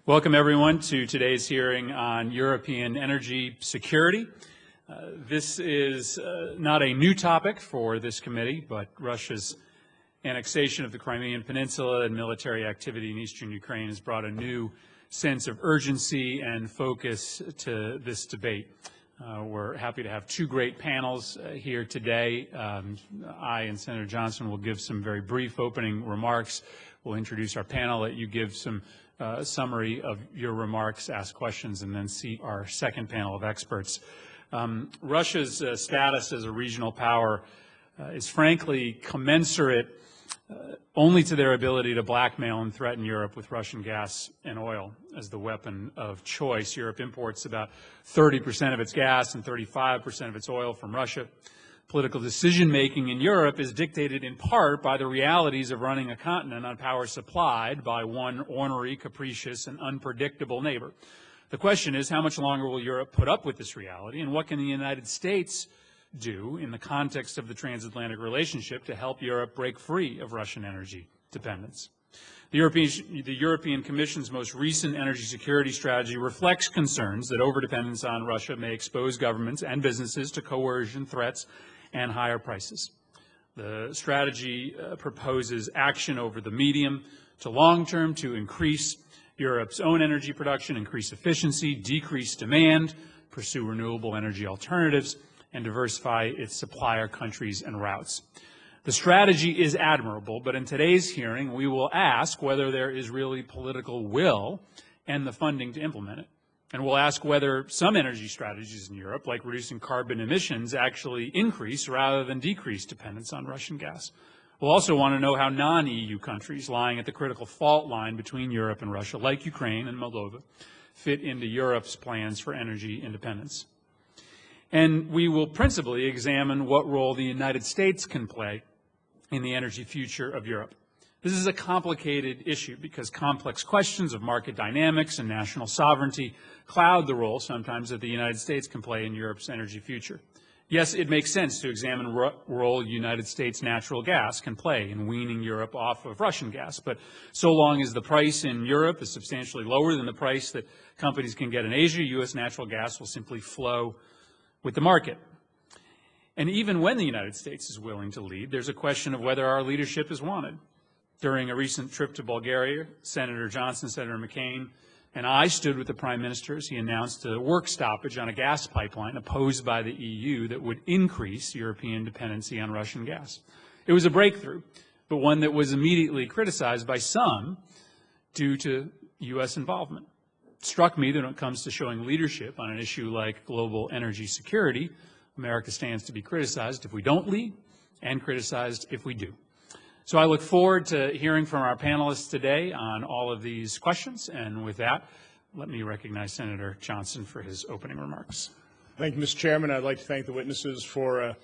Welcome, everyone, to today's hearing on European energy security. This is not a new topic for this committee, but Russia's annexation of the Crimean Peninsula and military activity in eastern Ukraine has brought a new sense of urgency and focus to this debate. We're happy to have two great panels here today. I and Senator Johnson will give some very brief opening remarks. We'll introduce our panel, let you give some summary of your remarks, ask questions, and then see our second panel of experts. Russia's status as a regional power is frankly commensurate only to their ability to blackmail and threaten Europe with Russian gas and oil as the weapon of choice. Europe imports about 30% of its gas and 35% of its oil from Russia. Political decision-making in Europe is dictated in part by the realities of running a continent on power supplied by one ornery, capricious, and unpredictable neighbor. The question is, how much longer will Europe put up with this reality, and what can the United States do in the context of the transatlantic relationship to help Europe break free of Russian energy dependence? The European Commission's most recent energy security strategy reflects concerns that overdependence on Russia may expose governments and businesses to coercion, threats, and higher prices. The strategy proposes action over the medium to long term to increase Europe's own energy production, increase efficiency, decrease demand, pursue renewable energy alternatives, and diversify its supplier countries and routes. The strategy is admirable, but in today's hearing, we will ask whether there is really political will and the funding to implement it. And we'll ask whether some energy strategies in Europe, like reducing carbon emissions, actually increase rather than decrease dependence on Russian gas. We'll also want to know how non-EU countries lying at the critical fault line between Europe and Russia, like Ukraine and Moldova, fit into Europe's plans for energy independence. And we will principally examine what role the United States can play in the energy future of Europe. This is a complicated issue because complex questions of market dynamics and national sovereignty cloud the role sometimes that the United States can play in Europe's energy future. Yes, it makes sense to examine what role United States natural gas can play in weaning Europe off of Russian gas, but so long as the price in Europe is substantially lower than the price that companies can get in Asia, U.S. natural gas will simply flow with the market. And even when the United States is willing to lead, there's a question of whether our leadership is wanted. During a recent trip to Bulgaria, Senator Johnson, Senator McCain, and I stood with the Prime Minister as he announced a work stoppage on a gas pipeline opposed by the EU that would increase European dependency on Russian gas. It was a breakthrough, but one that was immediately criticized by some due to U.S. involvement. It struck me that when it comes to showing leadership on an issue like global energy security, America stands to be criticized if we don't lead and criticized if we do. So I look forward to hearing from our panelists today on all of these questions. And with that, let me recognize Senator Johnson for his opening remarks. Thank you, Mr. Chairman. I'd like to thank the witnesses for,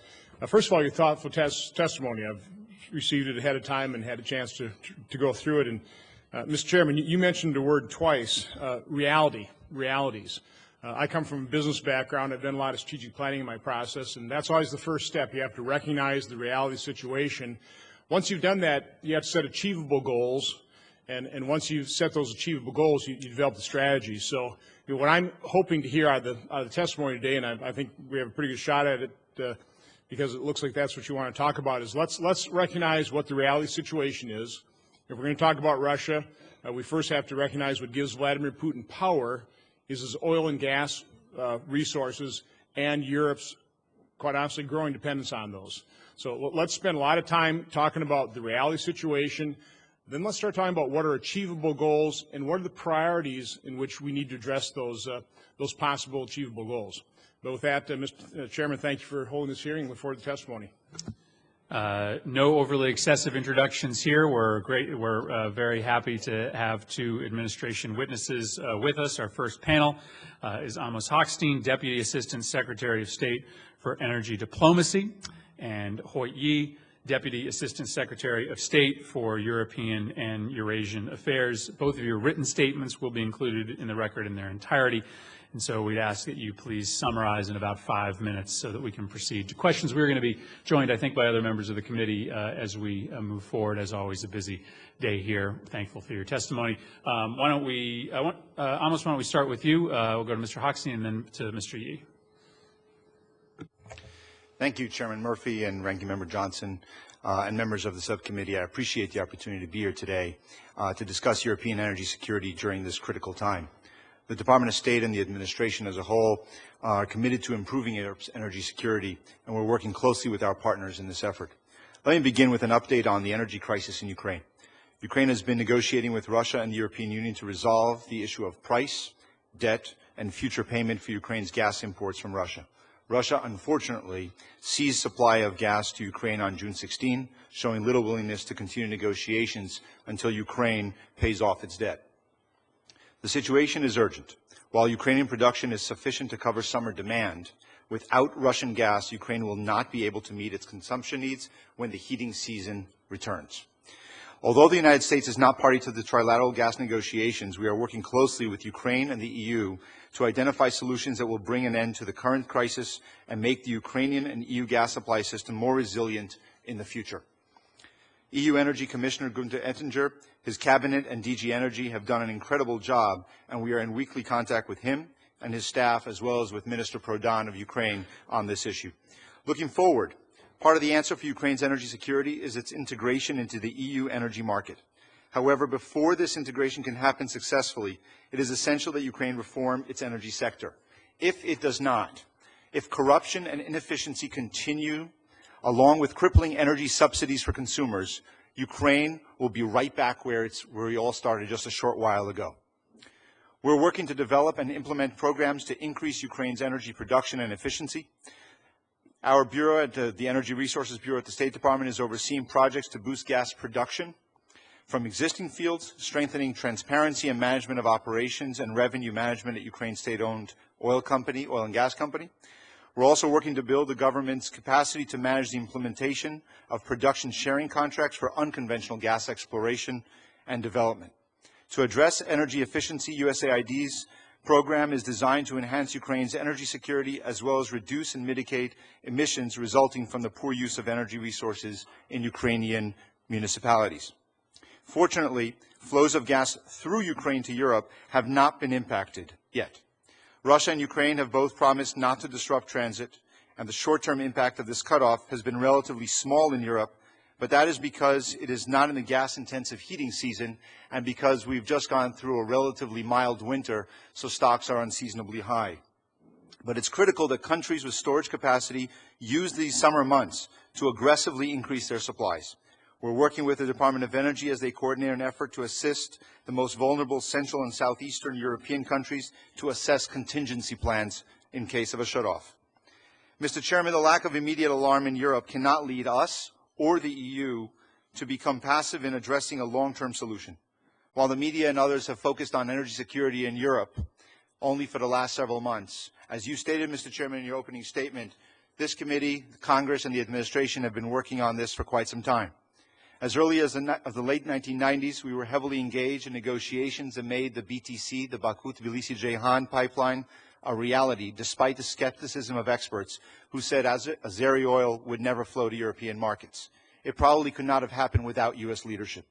first of all, your thoughtful testimony. I've received it ahead of time and had a chance to go through it. And, Mr. Chairman, you mentioned the word twice, realities. I come from a business background. I've done a lot of strategic planning in my process, and that's always the first step. You have to recognize the reality situation. Once you've done that, you have to set achievable goals, and once you've set those achievable goals, you develop the strategy. So what I'm hoping to hear out of the testimony today, and I think we have a pretty good shot at it because it looks like that's what you want to talk about, is let's recognize what the reality situation is. If we're going to talk about Russia, we first have to recognize what gives Vladimir Putin power is his oil and gas resources and Europe's, quite honestly, growing dependence on those. So let's spend a lot of time talking about the reality situation. Then let's start talking about what are achievable goals and what are the priorities in which we need to address those possible achievable goals. But with that, Mr. Chairman, thank you for holding this hearing. Look forward to the testimony. No overly excessive introductions here. We're very happy to have two administration witnesses with us. Our first panel is Amos Hochstein, Deputy Assistant Secretary of State for Energy Diplomacy, and Hoyt Yi, Deputy Assistant Secretary of State for European and Eurasian Affairs. Both of your written statements will be included in the record in their entirety. And so we'd ask that you please summarize in about 5 minutes so that we can proceed to questions. We're going to be joined, I think, by other members of the committee as we move forward. As always, a busy day here. Thankful for your testimony. Amos, why don't we start with you? We'll go to Mr. Hochstein and then to Mr. Yee. Thank you, Chairman Murphy and Ranking Member Johnson and members of the subcommittee. I appreciate the opportunity to be here today to discuss European energy security during this critical time. The Department of State and the administration as a whole are committed to improving Europe's energy security, and we're working closely with our partners in this effort. Let me begin with an update on the energy crisis in Ukraine. Ukraine has been negotiating with Russia and the European Union to resolve the issue of price, debt, and future payment for Ukraine's gas imports from Russia. Russia, unfortunately, seized supply of gas to Ukraine on June 16, showing little willingness to continue negotiations until Ukraine pays off its debt. The situation is urgent. While Ukrainian production is sufficient to cover summer demand, without Russian gas, Ukraine will not be able to meet its consumption needs when the heating season returns. Although the United States is not party to the trilateral gas negotiations, we are working closely with Ukraine and the EU to identify solutions that will bring an end to the current crisis and make the Ukrainian and EU gas supply system more resilient in the future. EU Energy Commissioner Günther Oettinger, his cabinet, and DG Energy have done an incredible job, and we are in weekly contact with him and his staff, as well as with Minister Prodan of Ukraine on this issue. Looking forward, part of the answer for Ukraine's energy security is its integration into the EU energy market. However, before this integration can happen successfully, it is essential that Ukraine reform its energy sector. If it does not, if corruption and inefficiency continue, along with crippling energy subsidies for consumers, Ukraine will be right back where we all started just a short while ago. We're working to develop and implement programs to increase Ukraine's energy production and efficiency. Our bureau at the Energy Resources Bureau at the State Department is overseeing projects to boost gas production from existing fields, strengthening transparency and management of operations and revenue management at Ukraine's state-owned oil and gas company. We're also working to build the government's capacity to manage the implementation of production sharing contracts for unconventional gas exploration and development. To address energy efficiency, USAID's program is designed to enhance Ukraine's energy security as well as reduce and mitigate emissions resulting from the poor use of energy resources in Ukrainian municipalities. Fortunately, flows of gas through Ukraine to Europe have not been impacted yet. Russia and Ukraine have both promised not to disrupt transit, and the short-term impact of this cutoff has been relatively small in Europe, but that is because it is not in the gas-intensive heating season and because we've just gone through a relatively mild winter, so stocks are unseasonably high. But it's critical that countries with storage capacity use these summer months to aggressively increase their supplies. We're working with the Department of Energy as they coordinate an effort to assist the most vulnerable Central and Southeastern European countries to assess contingency plans in case of a shutoff. Mr. Chairman, the lack of immediate alarm in Europe cannot lead us or the EU to become passive in addressing a long-term solution. While the media and others have focused on energy security in Europe only for the last several months, as you stated, Mr. Chairman, in your opening statement, this committee, Congress, and the administration have been working on this for quite some time. As early as the late 1990s, we were heavily engaged in negotiations and made the BTC, the Baku-Tbilisi-Ceyhan pipeline, a reality, despite the skepticism of experts who said Azeri oil would never flow to European markets. It probably could not have happened without U.S. leadership.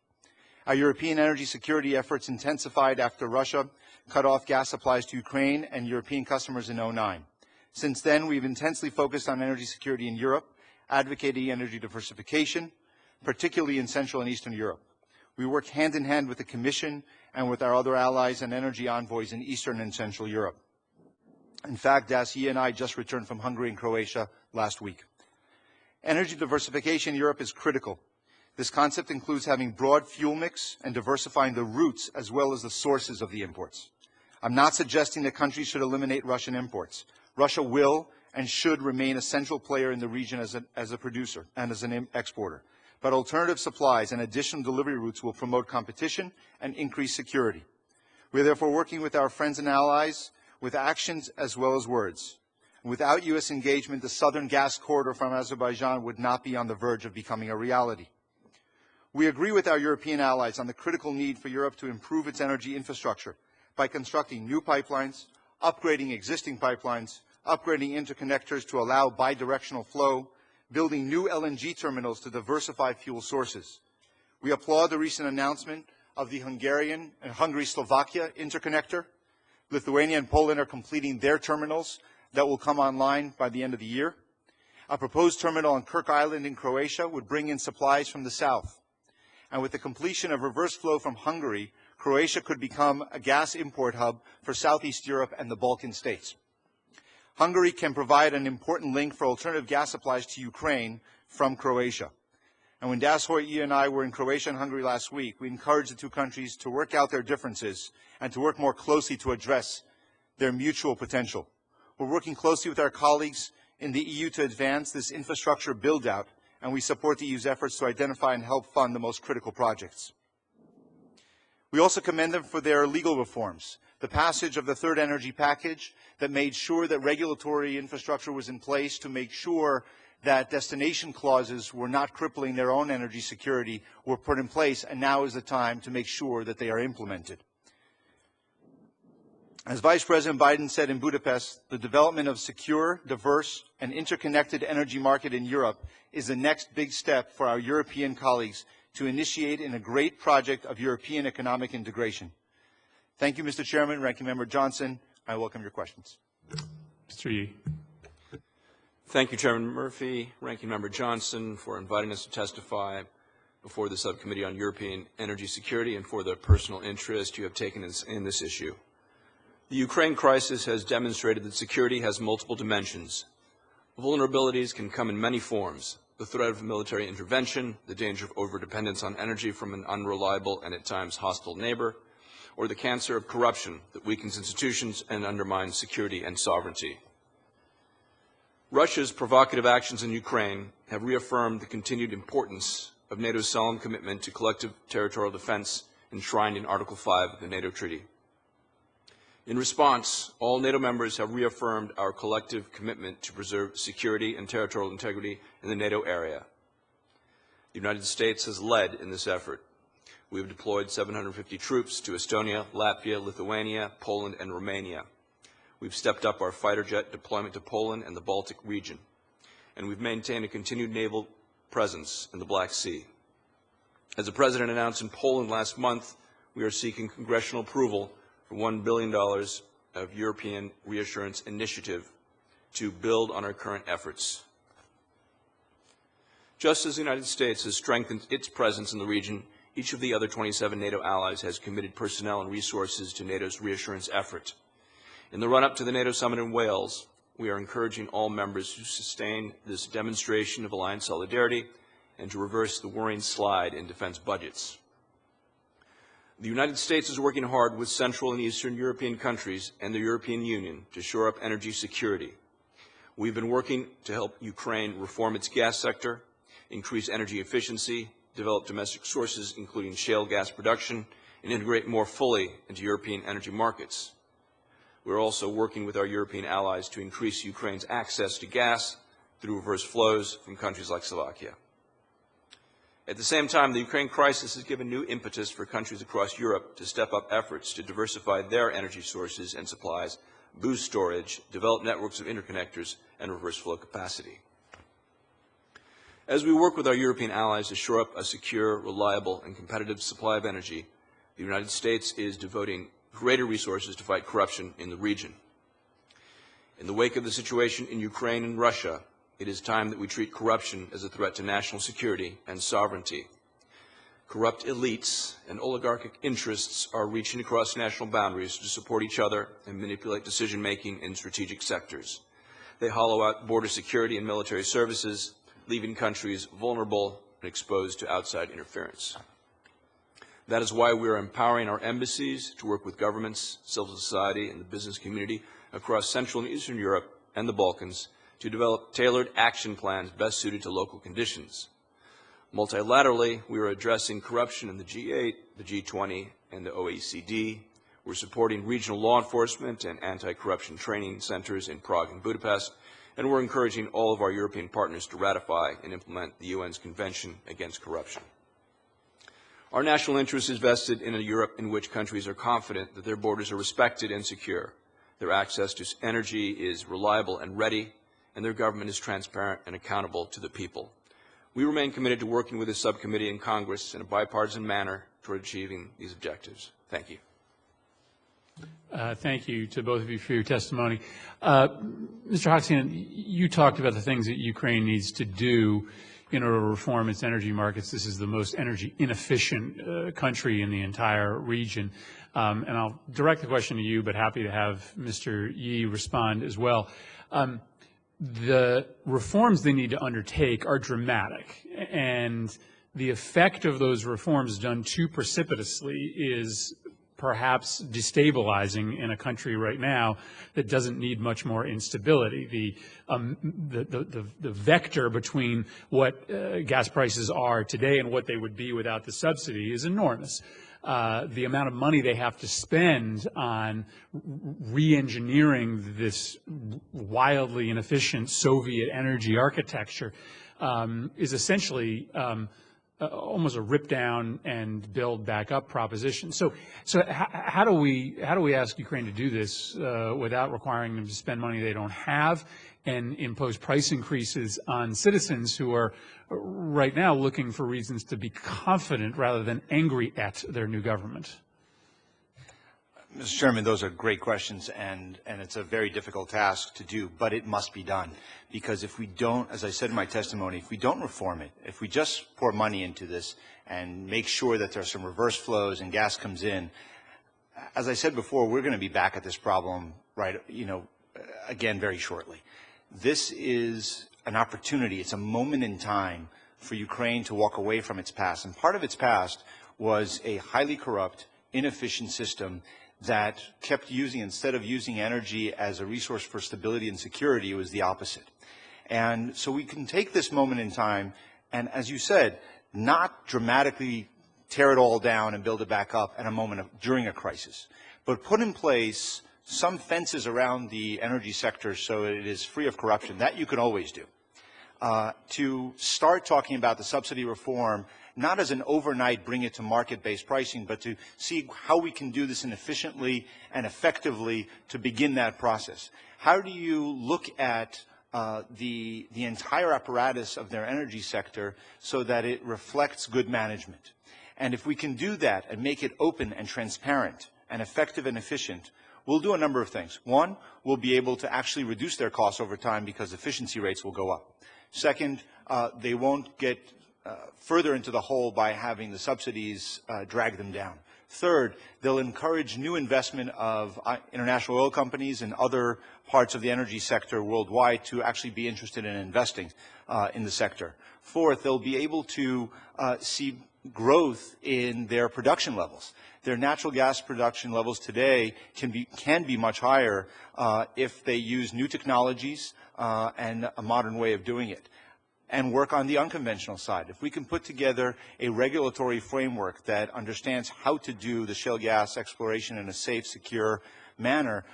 Our European energy security efforts intensified after Russia cut off gas supplies to Ukraine and European customers in 2009. Since then, we've intensely focused on energy security in Europe, advocating energy diversification, particularly in Central and Eastern Europe. We work hand in hand with the Commission and with our other allies and energy envoys in Eastern and Central Europe. In fact, Dacier and I just returned from Hungary and Croatia last week. Energy diversification in Europe is critical. This concept includes having broad fuel mix and diversifying the routes as well as the sources of the imports. I'm not suggesting that countries should eliminate Russian imports. Russia will and should remain a central player in the region as a producer and as an exporter. But alternative supplies and additional delivery routes will promote competition and increase security. We are therefore working with our friends and allies with actions as well as words. Without U.S. engagement, the southern gas corridor from Azerbaijan would not be on the verge of becoming a reality. We agree with our European allies on the critical need for Europe to improve its energy infrastructure by constructing new pipelines, upgrading existing pipelines, upgrading interconnectors to allow bidirectional flow, building new LNG terminals to diversify fuel sources. We applaud the recent announcement of the Hungarian and Hungary-Slovakia interconnector. Lithuania and Poland are completing their terminals that will come online by the end of the year. A proposed terminal on Kirk Island in Croatia would bring in supplies from the south. And with the completion of reverse flow from Hungary, Croatia could become a gas import hub for Southeast Europe and the Balkan states. Hungary can provide an important link for alternative gas supplies to Ukraine from Croatia. And when Das Hoyt and I were in Croatia and Hungary last week, we encouraged the two countries to work out their differences and to work more closely to address their mutual potential. We're working closely with our colleagues in the EU to advance this infrastructure build-out, and we support the EU's efforts to identify and help fund the most critical projects. We also commend them for their legal reforms, the passage of the third energy package that made sure that regulatory infrastructure was in place to make sure that destination clauses were not crippling their own energy security were put in place, and now is the time to make sure that they are implemented. As Vice President Biden said in Budapest, the development of secure, diverse, and interconnected energy market in Europe is the next big step for our European colleagues to initiate in a great project of European economic integration. Thank you, Mr. Chairman, Ranking Member Johnson. I welcome your questions. Mr. Yee. Thank you, Chairman Murphy, Ranking Member Johnson, for inviting us to testify before the Subcommittee on European Energy Security and for the personal interest you have taken in this issue. The Ukraine crisis has demonstrated that security has multiple dimensions. Vulnerabilities can come in many forms: the threat of military intervention, the danger of overdependence on energy from an unreliable and at times hostile neighbor, or the cancer of corruption that weakens institutions and undermines security and sovereignty. Russia's provocative actions in Ukraine have reaffirmed the continued importance of NATO's solemn commitment to collective territorial defense enshrined in Article 5 of the NATO Treaty. In response, all NATO members have reaffirmed our collective commitment to preserve security and territorial integrity in the NATO area. The United States has led in this effort. We have deployed 750 troops to Estonia, Latvia, Lithuania, Poland, and Romania. We've stepped up our fighter jet deployment to Poland and the Baltic region, and we've maintained a continued naval presence in the Black Sea. As the President announced in Poland last month, we are seeking congressional approval for $1 billion of European Reassurance Initiative to build on our current efforts. Just as the United States has strengthened its presence in the region, each of the other 27 NATO allies has committed personnel and resources to NATO's reassurance effort. In the run-up to the NATO summit in Wales, we are encouraging all members to sustain this demonstration of alliance solidarity and to reverse the worrying slide in defense budgets. The United States is working hard with Central and Eastern European countries and the European Union to shore up energy security. We've been working to help Ukraine reform its gas sector, increase energy efficiency, develop domestic sources, including shale gas production, and integrate more fully into European energy markets. We're also working with our European allies to increase Ukraine's access to gas through reverse flows from countries like Slovakia. At the same time, the Ukraine crisis has given new impetus for countries across Europe to step up efforts to diversify their energy sources and supplies, boost storage, develop networks of interconnectors, and reverse flow capacity. As we work with our European allies to shore up a secure, reliable, and competitive supply of energy, the United States is devoting greater resources to fight corruption in the region. In the wake of the situation in Ukraine and Russia, it is time that we treat corruption as a threat to national security and sovereignty. Corrupt elites and oligarchic interests are reaching across national boundaries to support each other and manipulate decision-making in strategic sectors. They hollow out border security and military services, leaving countries vulnerable and exposed to outside interference. That is why we are empowering our embassies to work with governments, civil society, and the business community across Central and Eastern Europe and the Balkans to develop tailored action plans best suited to local conditions. Multilaterally, we are addressing corruption in the G8, the G20, and the OECD. We're supporting regional law enforcement and anti-corruption training centers in Prague and Budapest, and we're encouraging all of our European partners to ratify and implement the UN's Convention Against Corruption. Our national interest is vested in a Europe in which countries are confident that their borders are respected and secure, their access to energy is reliable and ready, and their government is transparent and accountable to the people. We remain committed to working with this subcommittee and Congress in a bipartisan manner toward achieving these objectives. Thank you. Thank you to both of you for your testimony. Mr. Hochstein, you talked about the things that Ukraine needs to do in order to reform its energy markets. This is the most energy inefficient country in the entire region. And I'll direct the question to you, but happy to have Mr. Yi respond as well. The reforms they need to undertake are dramatic, and the effect of those reforms done too precipitously is perhaps destabilizing in a country right now that doesn't need much more instability. The vector between what gas prices are today and what they would be without the subsidy is enormous. The amount of money they have to spend on re-engineering this wildly inefficient Soviet energy architecture is essentially almost a rip down and build back up proposition. So how do we ask Ukraine to do this without requiring them to spend money they don't have and impose price increases on citizens who are right now looking for reasons to be confident rather than angry at their new government? Mr. Chairman, those are great questions, and it's a very difficult task to do, but it must be done. Because if we don't, as I said in my testimony, if we don't reform it, if we just pour money into this and make sure that there are some reverse flows and gas comes in, as I said before, we're going to be back at this problem, right, again very shortly. This is an opportunity. It's a moment in time for Ukraine to walk away from its past. And part of its past was a highly corrupt, inefficient system that kept using, instead of using energy as a resource for stability and security, it was the opposite. And so we can take this moment in time and, as you said, not dramatically tear it all down and build it back up at a moment during a crisis, but put in place some fences around the energy sector so it is free of corruption. That you can always do. To start talking about the subsidy reform, not as an overnight bring it to market-based pricing, but to see how we can do this efficiently and effectively to begin that process. How do you look at the entire apparatus of their energy sector so that it reflects good management? And if we can do that and make it open and transparent and effective and efficient, we'll do a number of things. One, we'll be able to actually reduce their costs over time because efficiency rates will go up. Second, they won't get further into the hole by having the subsidies drag them down. Third, they'll encourage new investment of international oil companies and other parts of the energy sector worldwide to actually be interested in investing in the sector. Fourth, they'll be able to see growth in their production levels. Their natural gas production levels today can be much higher if they use new technologies and a modern way of doing it, and work on the unconventional side. If we can put together a regulatory framework that understands how to do the shale gas exploration in a safe, secure manner,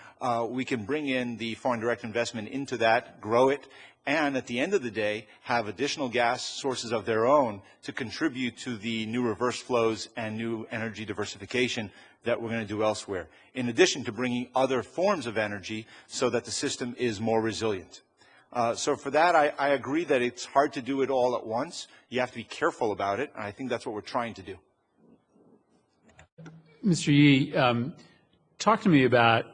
we can bring in the foreign direct investment into that, grow it, and at the end of the day, have additional gas sources of their own to contribute to the new reverse flows and new energy diversification that we're going to do elsewhere, in addition to bringing other forms of energy so that the system is more resilient. So for that, I agree that it's hard to do it all at once. You have to be careful about it, and I think that's what we're trying to do. Mr. Yi, talk to me about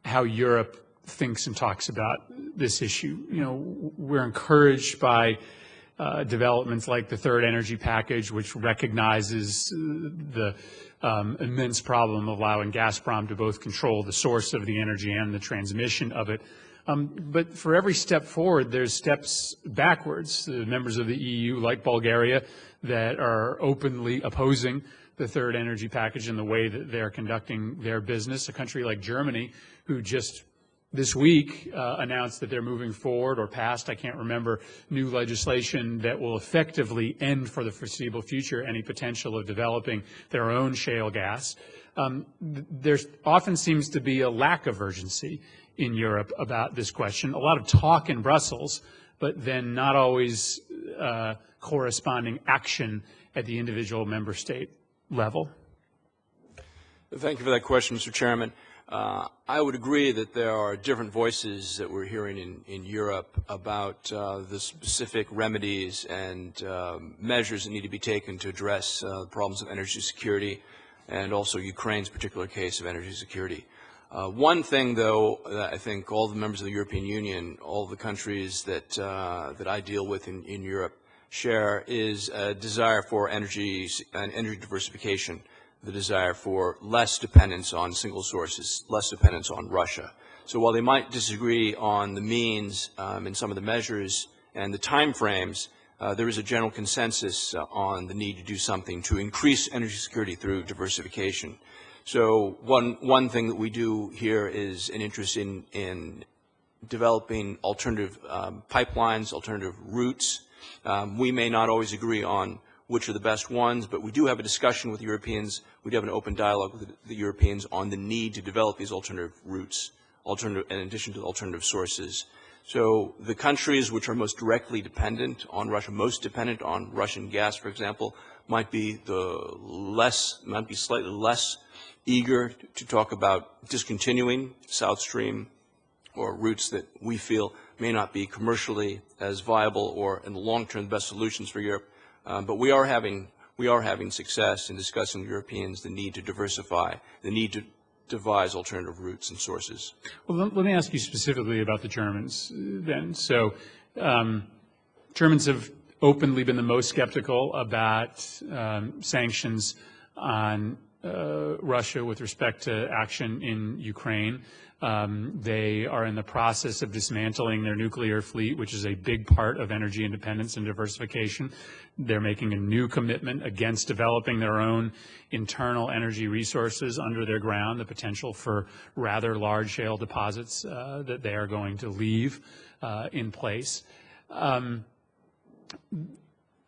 how Europe thinks and talks about this issue. You know, we're encouraged by developments like the third energy package, which recognizes the immense problem of allowing Gazprom to both control the source of the energy and the transmission of it. But for every step forward, there's steps backwards. The members of the EU, like Bulgaria, that are openly opposing the third energy package and the way that they're conducting their business. A country like Germany, who just this week announced that they're moving forward or passed, I can't remember, new legislation that will effectively end for the foreseeable future any potential of developing their own shale gas. There often seems to be a lack of urgency in Europe about this question. A lot of talk in Brussels, but then not always corresponding action at the individual member state level. Thank you for that question, Mr. Chairman. I would agree that there are different voices that we're hearing in Europe about the specific remedies and measures that need to be taken to address the problems of energy security and also Ukraine's particular case of energy security. One thing, though, that I think all the members of the European Union, all the countries that I deal with in Europe share is a desire for energy diversification, the desire for less dependence on single sources, less dependence on Russia. So while they might disagree on the means and some of the measures and the time frames, there is a general consensus on the need to do something to increase energy security through diversification. So one thing that we do here is an interest in developing alternative pipelines, alternative routes. We may not always agree on which are the best ones, but we do have a discussion with Europeans. We do have an open dialogue with the Europeans on the need to develop these alternative routes, in addition to alternative sources. So the countries which are most directly dependent on Russia, most dependent on Russian gas, for example, might be slightly less eager to talk about discontinuing South Stream or routes that we feel may not be commercially as viable or in the long term the best solutions for Europe. But we are having success in discussing with Europeans the need to diversify, the need to devise alternative routes and sources. Well, let me ask you specifically about the Germans then. So Germans have openly been the most skeptical about sanctions on Russia with respect to action in Ukraine. They are in the process of dismantling their nuclear fleet, which is a big part of energy independence and diversification. They're making a new commitment against developing their own internal energy resources under their ground, the potential for rather large shale deposits that they are going to leave in place.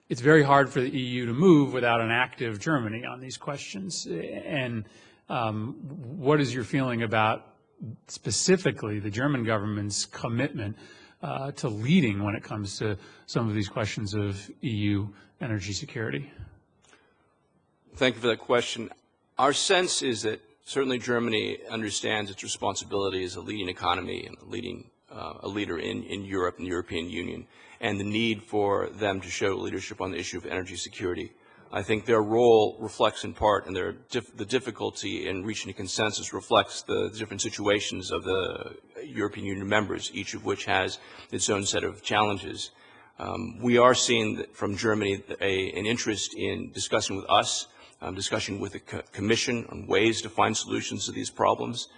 It's very hard for the EU to move without an active Germany on these questions. And what is your feeling about specifically the German government's commitment to leading when it comes to some of these questions of EU energy security? Thank you for that question. Our sense is that certainly Germany understands its responsibility as a leading economy and a leader in Europe and the European Union, and the need for them to show leadership on the issue of energy security. I think their role reflects in part, and the difficulty in reaching a consensus reflects the different situations of the European Union members, each of which has its own set of challenges. We are seeing from Germany an interest in discussing with us, discussion with the Commission on ways to find solutions to these problems.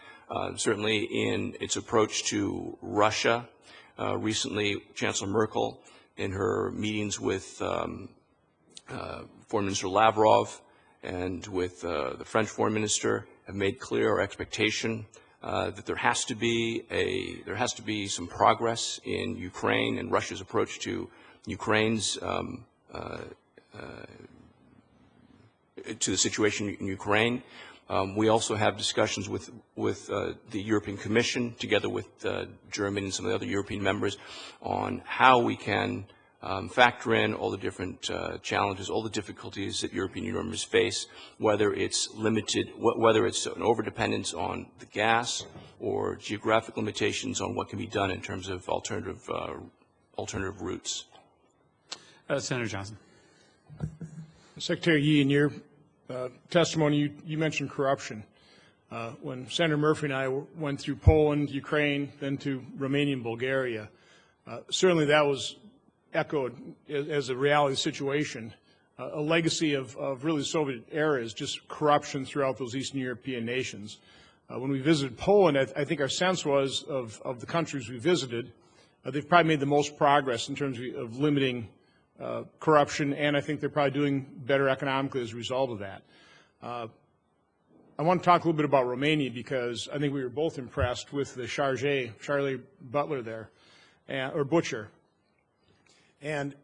Certainly in its approach to Russia, recently Chancellor Merkel, in her meetings with Foreign Minister Lavrov and with the French Foreign Minister, have made clear our expectation that there has to be some progress in Ukraine and Russia's approach to Ukraine's to the situation in Ukraine. We also have discussions with the European Commission, together with Germany and some of the other European members, on how we can factor in all the different challenges, all the difficulties that European Union members face, whether it's whether it's an overdependence on the gas or geographic limitations on what can be done in terms of alternative routes. Senator Johnson. Secretary Yee, in your testimony, you mentioned corruption. When Senator Murphy and I went through Poland, Ukraine, then to Romania and Bulgaria, certainly that was echoed as a reality situation. A legacy of really the Soviet era is just corruption throughout those Eastern European nations. When we visited Poland, I think our sense was of the countries we visited, they've probably made the most progress in terms of limiting corruption, and I think they're probably doing better economically as a result of that. I want to talk a little bit about Romania because I think we were both impressed with the Charlie Butler there, or Butcher. And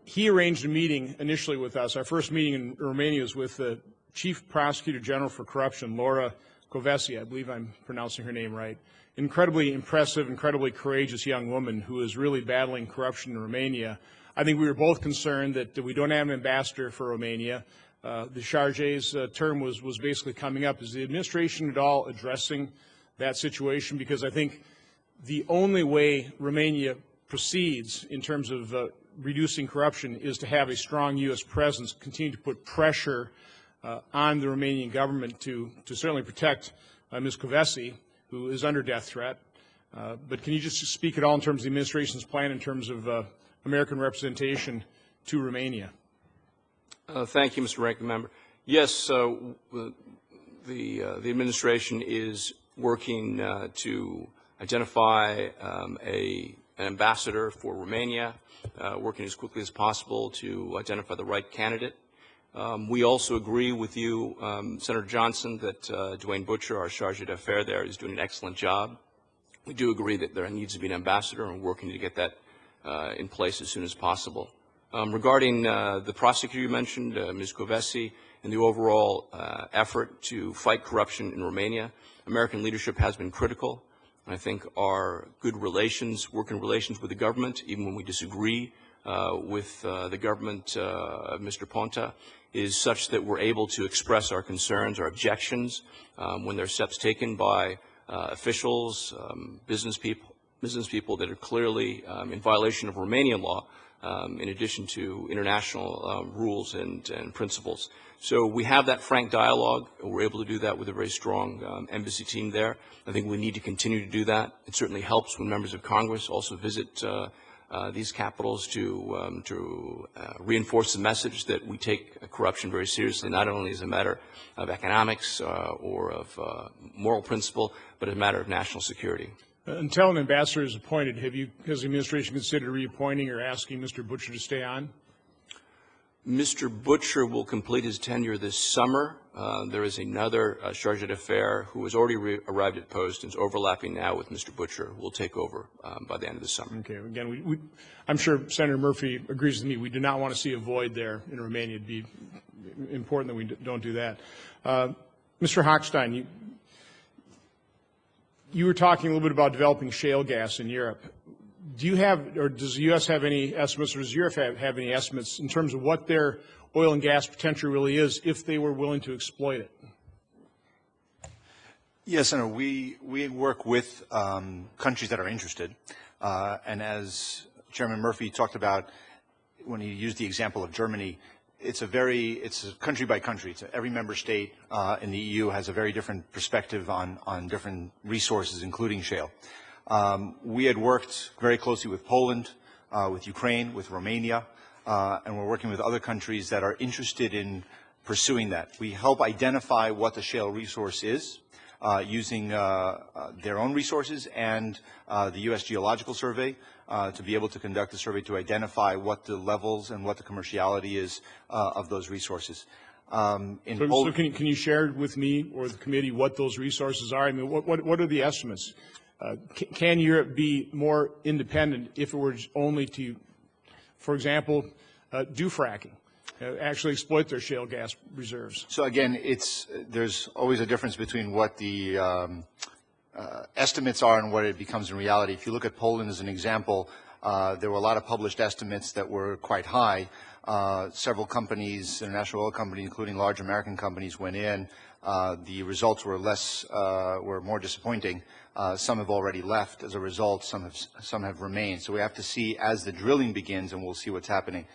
he arranged a meeting initially with us. Our first meeting in Romania was with the Chief Prosecutor General for Corruption, Laura Kövesi, I believe I'm pronouncing her name right. Incredibly impressive, incredibly courageous young woman who is really battling corruption in Romania. I think we were both concerned that we don't have an ambassador for Romania. The Chargé's term was basically coming up. Is the administration at all addressing that situation? Because I think the only way Romania proceeds in terms of reducing corruption is to have a strong U.S. presence, continue to put pressure on the Romanian government to certainly protect Ms. Kövesi, who is under death threat. But can you just speak at all in terms of the administration's plan in terms of American representation to Romania? Thank you, Mr. Ranking Member. Yes, the administration is working to identify an ambassador for Romania, working as quickly as possible to identify the right candidate. We also agree with you, Senator Johnson, that Dwayne Butcher, our charge d'affaires there, is doing an excellent job. We do agree that there needs to be an ambassador, and we're working to get that in place as soon as possible. Regarding the prosecutor you mentioned, Ms. Kövesi, and the overall effort to fight corruption in Romania, American leadership has been critical. I think our good relations, working relations with the government, even when we disagree with the government of Mr. Ponta, is such that we're able to express our concerns, our objections, when there are steps taken by officials, business people that are clearly in violation of Romanian law, in addition to international rules and principles. So we have that frank dialogue. We're able to do that with a very strong embassy team there. I think we need to continue to do that. It certainly helps when members of Congress also visit these capitals to reinforce the message that we take corruption very seriously, not only as a matter of economics or of moral principle, but as a matter of national security. Until an ambassador is appointed, has the administration considered reappointing or asking Mr. Butcher to stay on? Mr. Butcher will complete his tenure this summer. There is another charge d'affaires who has already arrived at post and is overlapping now with Mr. Butcher, who will take over by the end of the summer. Okay. Again, I'm sure Senator Murphy agrees with me. We do not want to see a void there in Romania. It would be important that we don't do that. Mr. Hochstein, you were talking a little bit about developing shale gas in Europe. Do you have, or does the U.S. have any estimates, or does Europe have any estimates in terms of what their oil and gas potential really is if they were willing to exploit it? Yes, Senator, we work with countries that are interested. And as Chairman Murphy talked about when he used the example of Germany, it's a country by country. Every member state in the EU has a very different perspective on different resources, including shale. We had worked very closely with Poland, with Ukraine, with Romania, and we're working with other countries that are interested in pursuing that. We help identify what the shale resource is using their own resources and the U.S. Geological Survey to be able to conduct a survey to identify what the levels and what the commerciality is of those resources. So can you share with me or the committee what those resources are? I mean, what are the estimates? Can Europe be more independent if it were only to, for example, do fracking, actually exploit their shale gas reserves? So again, there's always a difference between what the estimates are and what it becomes in reality. If you look at Poland as an example, there were a lot of published estimates that were quite high. Several companies, international oil companies, including large American companies, went in. The results were were more disappointing. Some have already left as a result. Some have remained. So we have to see as the drilling begins, and we'll see what's happening.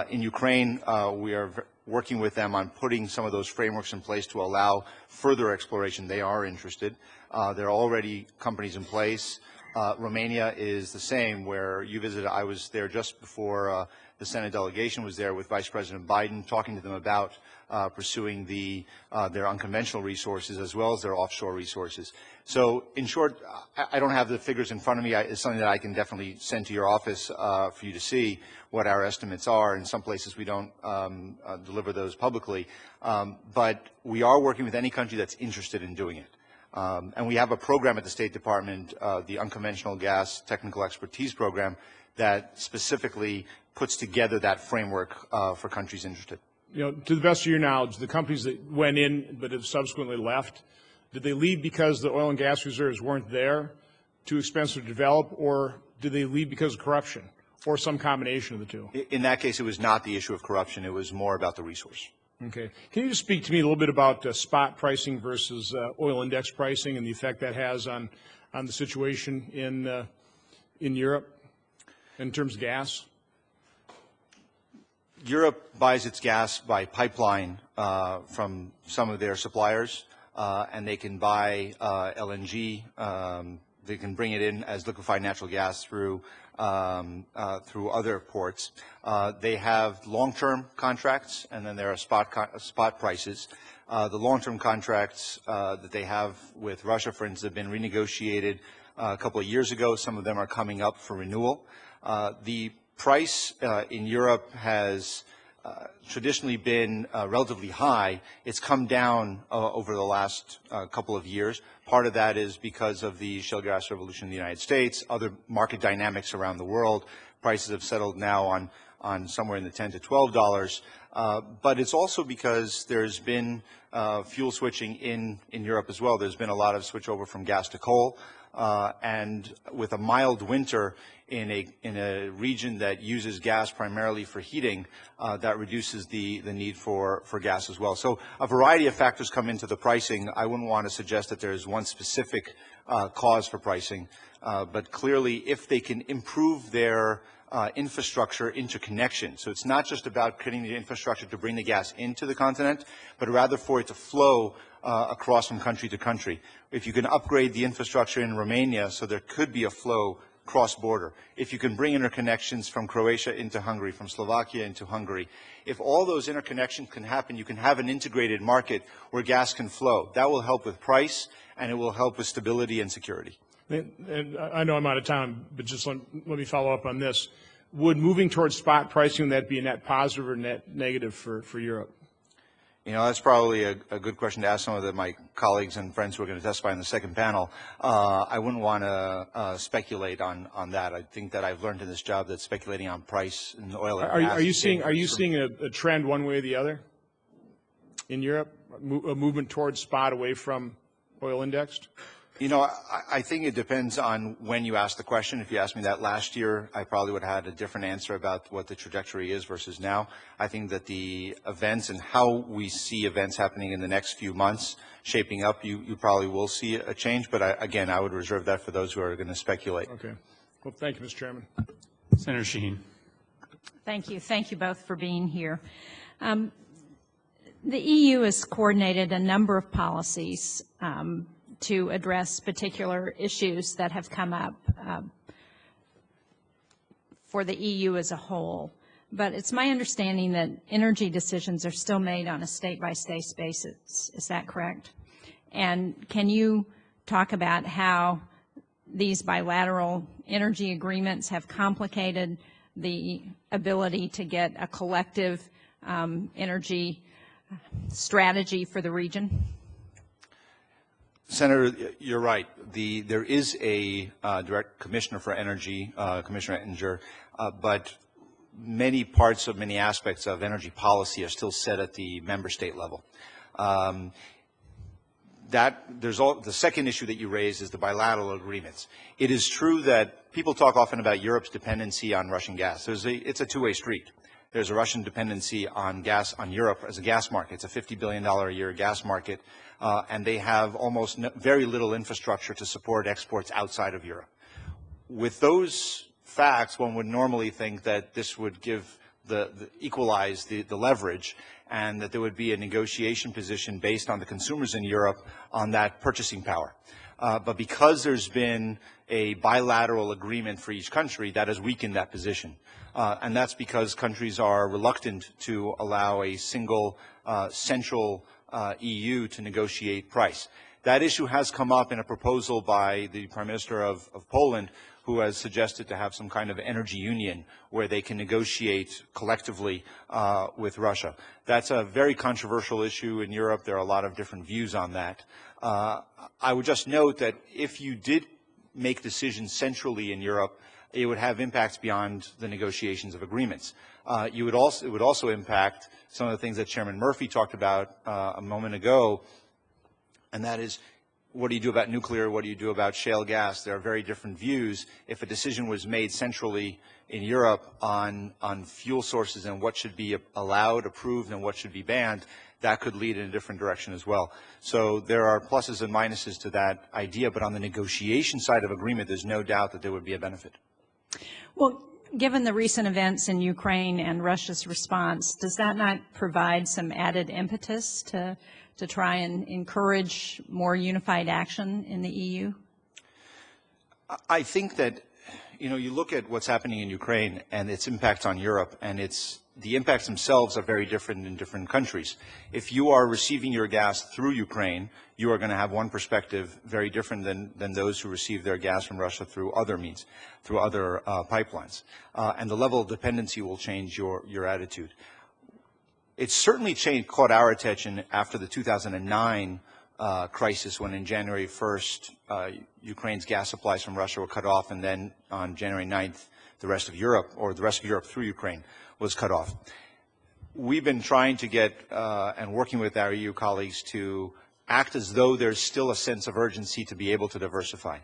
In Ukraine, we are working with them on putting some of those frameworks in place to allow further exploration. They are interested. There are already companies in place. Romania is the same, where you visited. I was there just before the Senate delegation was there with Vice President Biden, talking to them about pursuing their unconventional resources as well as their offshore resources. So, in short, I don't have the figures in front of me. It's something that I can definitely send to your office for you to see what our estimates are. In some places, we don't deliver those publicly, but we are working with any country that's interested in doing it. And we have a program at the State Department, the Unconventional Gas Technical Expertise Program, that specifically puts together that framework for countries interested. You know, to the best of your knowledge, the companies that went in but have subsequently left, did they leave because the oil and gas reserves weren't there, too expensive to develop, or did they leave because of corruption, or some combination of the two? In that case, it was not the issue of corruption. It was more about the resource. Okay. Can you just speak to me a little bit about spot pricing versus oil index pricing and the effect that has on the situation in Europe in terms of gas? Europe buys its gas by pipeline from some of their suppliers, and they can buy LNG. They can bring it in as liquefied natural gas through other ports. They have long-term contracts, and then there are spot prices. The long-term contracts that they have with Russia, for instance, have been renegotiated a couple of years ago. Some of them are coming up for renewal. The price in Europe has traditionally been relatively high. It's come down over the last couple of years. Part of that is because of the shale gas revolution in the United States, other market dynamics around the world. Prices have settled now on somewhere in the $10 to $12. But it's also because there's been fuel switching in Europe as well. There's been a lot of switch over from gas to coal. And with a mild winter in a region that uses gas primarily for heating, that reduces the need for gas as well. So a variety of factors come into the pricing. I wouldn't want to suggest that there's one specific cause for pricing, but clearly if they can improve their infrastructure interconnection. So it's not just about creating the infrastructure to bring the gas into the continent, but rather for it to flow across from country to country. If you can upgrade the infrastructure in Romania so there could be a flow cross-border, if you can bring interconnections from Croatia into Hungary, from Slovakia into Hungary, if all those interconnections can happen, you can have an integrated market where gas can flow. That will help with price, and it will help with stability and security. And I know I'm out of time, but just let me follow up on this. Would moving towards spot pricing, that be a net positive or net negative for Europe? You know, that's probably a good question to ask some of my colleagues and friends who are going to testify in the second panel. I wouldn't want to speculate on that. I think that I've learned in this job that speculating on price in oil and gas. Are you seeing a trend one way or the other in Europe, a movement towards spot away from oil indexed? You know, I think it depends on when you ask the question. If you asked me that last year, I probably would have had a different answer about what the trajectory is versus now. I think that the events and how we see events happening in the next few months shaping up, you probably will see a change. But again, I would reserve that for those who are going to speculate. Okay. Well, thank you, Mr. Chairman. Senator Shaheen. Thank you. Thank you both for being here. The EU has coordinated a number of policies to address particular issues that have come up for the EU as a whole. But it's my understanding that energy decisions are still made on a state-by-state basis. Is that correct? And can you talk about how these bilateral energy agreements have complicated the ability to get a collective energy strategy for the region? Senator, you're right. There is a direct commissioner for energy, Commissioner Ettinger, but many aspects of energy policy are still set at the member state level. The second issue that you raised is the bilateral agreements. It is true that people talk often about Europe's dependency on Russian gas. It's a two-way street. There's a Russian dependency on gas on Europe as a gas market. It's a $50 billion a year gas market, and they have almost very little infrastructure to support exports outside of Europe. With those facts, one would normally think that this would give equalize the leverage, and that there would be a negotiation position based on the consumers in Europe on that purchasing power. But because there's been a bilateral agreement for each country, that has weakened that position. And that's because countries are reluctant to allow a single central EU to negotiate price. That issue has come up in a proposal by the Prime Minister of Poland, who has suggested to have some kind of energy union where they can negotiate collectively with Russia. That's a very controversial issue in Europe. There are a lot of different views on that. I would just note that if you did make decisions centrally in Europe, it would have impacts beyond the negotiations of agreements. It would also impact some of the things that Chairman Murphy talked about a moment ago, and that is, what do you do about nuclear? What do you do about shale gas? There are very different views. If a decision was made centrally in Europe on fuel sources and what should be allowed, approved, and what should be banned, that could lead in a different direction as well. So there are pluses and minuses to that idea, but on the negotiation side of agreement, there's no doubt that there would be a benefit. Well, given the recent events in Ukraine and Russia's response, does that not provide some added impetus to try and encourage more unified action in the EU? I think that, you look at what's happening in Ukraine and its impact on Europe, and the impacts themselves are very different in different countries. If you are receiving your gas through Ukraine, you are going to have one perspective very different than those who receive their gas from Russia through other means, through other pipelines. And the level of dependency will change your attitude. It certainly caught our attention after the 2009 crisis, when in January 1st, Ukraine's gas supplies from Russia were cut off, and then on January 9th, the rest of Europe through Ukraine, was cut off. We've been trying to get and working with our EU colleagues to act as though there's still a sense of urgency to be able to diversify.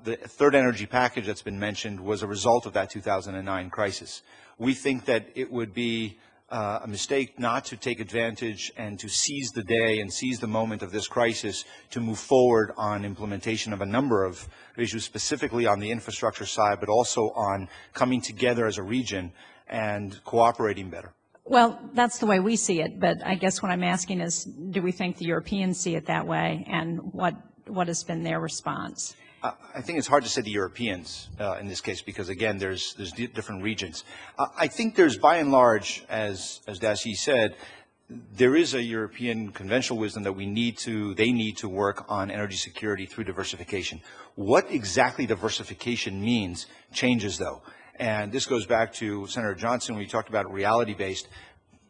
The third energy package that's been mentioned was a result of that 2009 crisis. We think that it would be a mistake not to take advantage and to seize the day and seize the moment of this crisis to move forward on implementation of a number of issues, specifically on the infrastructure side, but also on coming together as a region and cooperating better. Well, that's the way we see it, but I guess what I'm asking is, do we think the Europeans see it that way, and what has been their response? I think it's hard to say the Europeans in this case, because again, there's different regions. I think there's, by and large, as Daci said, there is a European conventional wisdom that they need to work on energy security through diversification. What exactly diversification means changes, though. And this goes back to Senator Johnson when he talked about reality-based.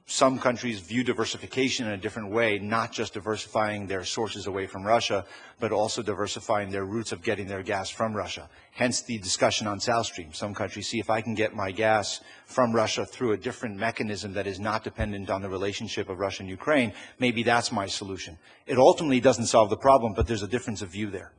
Some countries view diversification in a different way, not just diversifying their sources away from Russia, but also diversifying their routes of getting their gas from Russia. Hence the discussion on South Stream. Some countries see, if I can get my gas from Russia through a different mechanism that is not dependent on the relationship of Russia and Ukraine, maybe that's my solution. It ultimately doesn't solve the problem, but there's a difference of view there.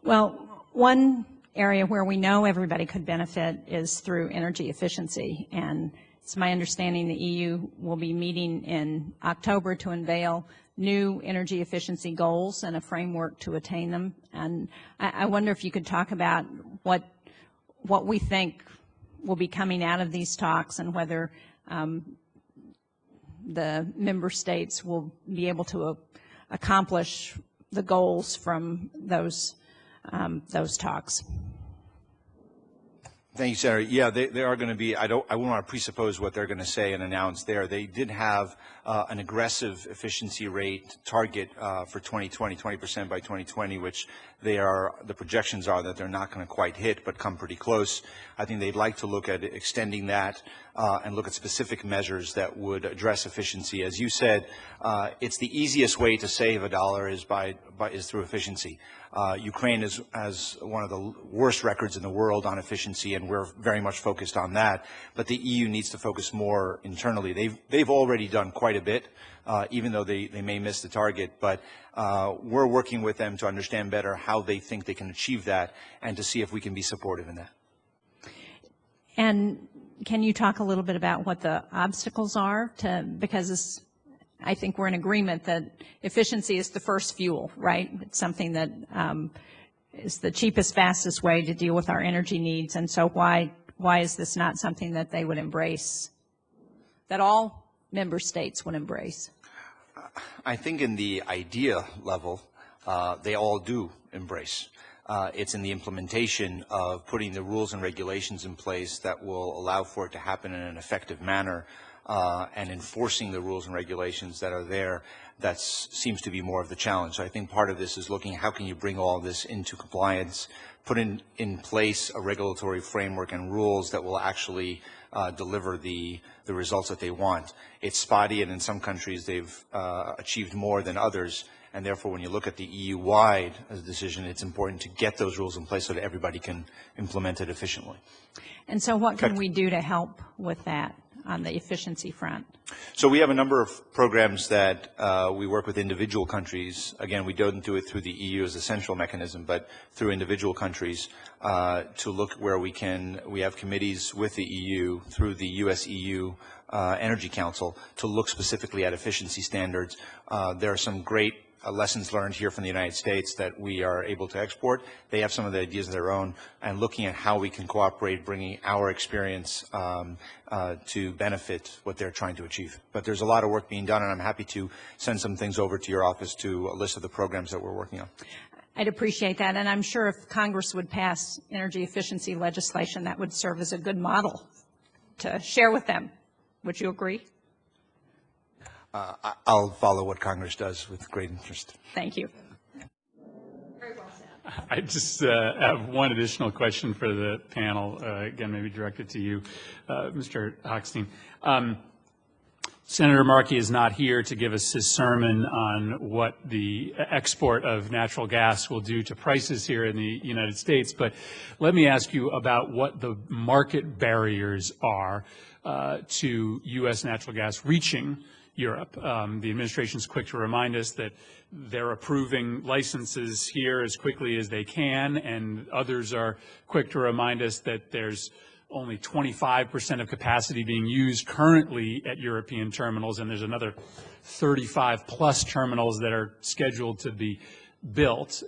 Well, one area where we know everybody could benefit is through energy efficiency, and it's my understanding the EU will be meeting in October to unveil new energy efficiency goals and a framework to attain them. And I wonder if you could talk about what we think will be coming out of these talks, and whether the member states will be able to accomplish the goals from those talks. Thank you, Senator. Yeah, they are going to be, I wouldn't want to presuppose what they're going to say and announce there. They did have an aggressive efficiency rate target for 2020, 20% by 2020, which the projections are that they're not going to quite hit, but come pretty close. I think they'd like to look at extending that and look at specific measures that would address efficiency. As you said, it's the easiest way to save $1 is through efficiency. Ukraine has one of the worst records in the world on efficiency, and we're very much focused on that. But the EU needs to focus more internally. They've already done quite a bit, even though they may miss the target. But we're working with them to understand better how they think they can achieve that, and to see if we can be supportive in that. And can you talk a little bit about what the obstacles are because I think we're in agreement that efficiency is the first fuel, right? It's something that is the cheapest, fastest way to deal with our energy needs. And so why is this not something that they would embrace, that all member states would embrace? I think in the idea level, they all do embrace. It's in the implementation of putting the rules and regulations in place that will allow for it to happen in an effective manner, and enforcing the rules and regulations that are there that seems to be more of the challenge. So I think part of this is looking at how can you bring all this into compliance, put in place a regulatory framework and rules that will actually deliver the results that they want. It's spotty, and in some countries they've achieved more than others. And therefore, when you look at the EU-wide decision, it's important to get those rules in place so that everybody can implement it efficiently. And so what can we do to help with that on the efficiency front? So we have a number of programs that we work with individual countries. Again, we don't do it through the EU as a central mechanism, but through individual countries to look where we can. We have committees with the EU through the US-EU Energy Council to look specifically at efficiency standards. There are some great lessons learned here from the United States that we are able to export. They have some of the ideas of their own, and looking at how we can cooperate, bringing our experience to benefit what they're trying to achieve. But there's a lot of work being done, and I'm happy to send some things over to your office to a list of the programs that we're working on. I'd appreciate that, and I'm sure if Congress would pass energy efficiency legislation, that would serve as a good model to share with them. Would you agree? I'll follow what Congress does with great interest. Thank you. I just have one additional question for the panel, again, maybe directed to you, Mr. Hochstein. Senator Markey is not here to give us his sermon on what the export of natural gas will do to prices here in the United States, but let me ask you about what the market barriers are to U.S. natural gas reaching Europe. The administration is quick to remind us that they're approving licenses here as quickly as they can, and others are quick to remind us that there's only 25% of capacity being used currently at European terminals, and there's another 35 plus terminals that are scheduled to be built.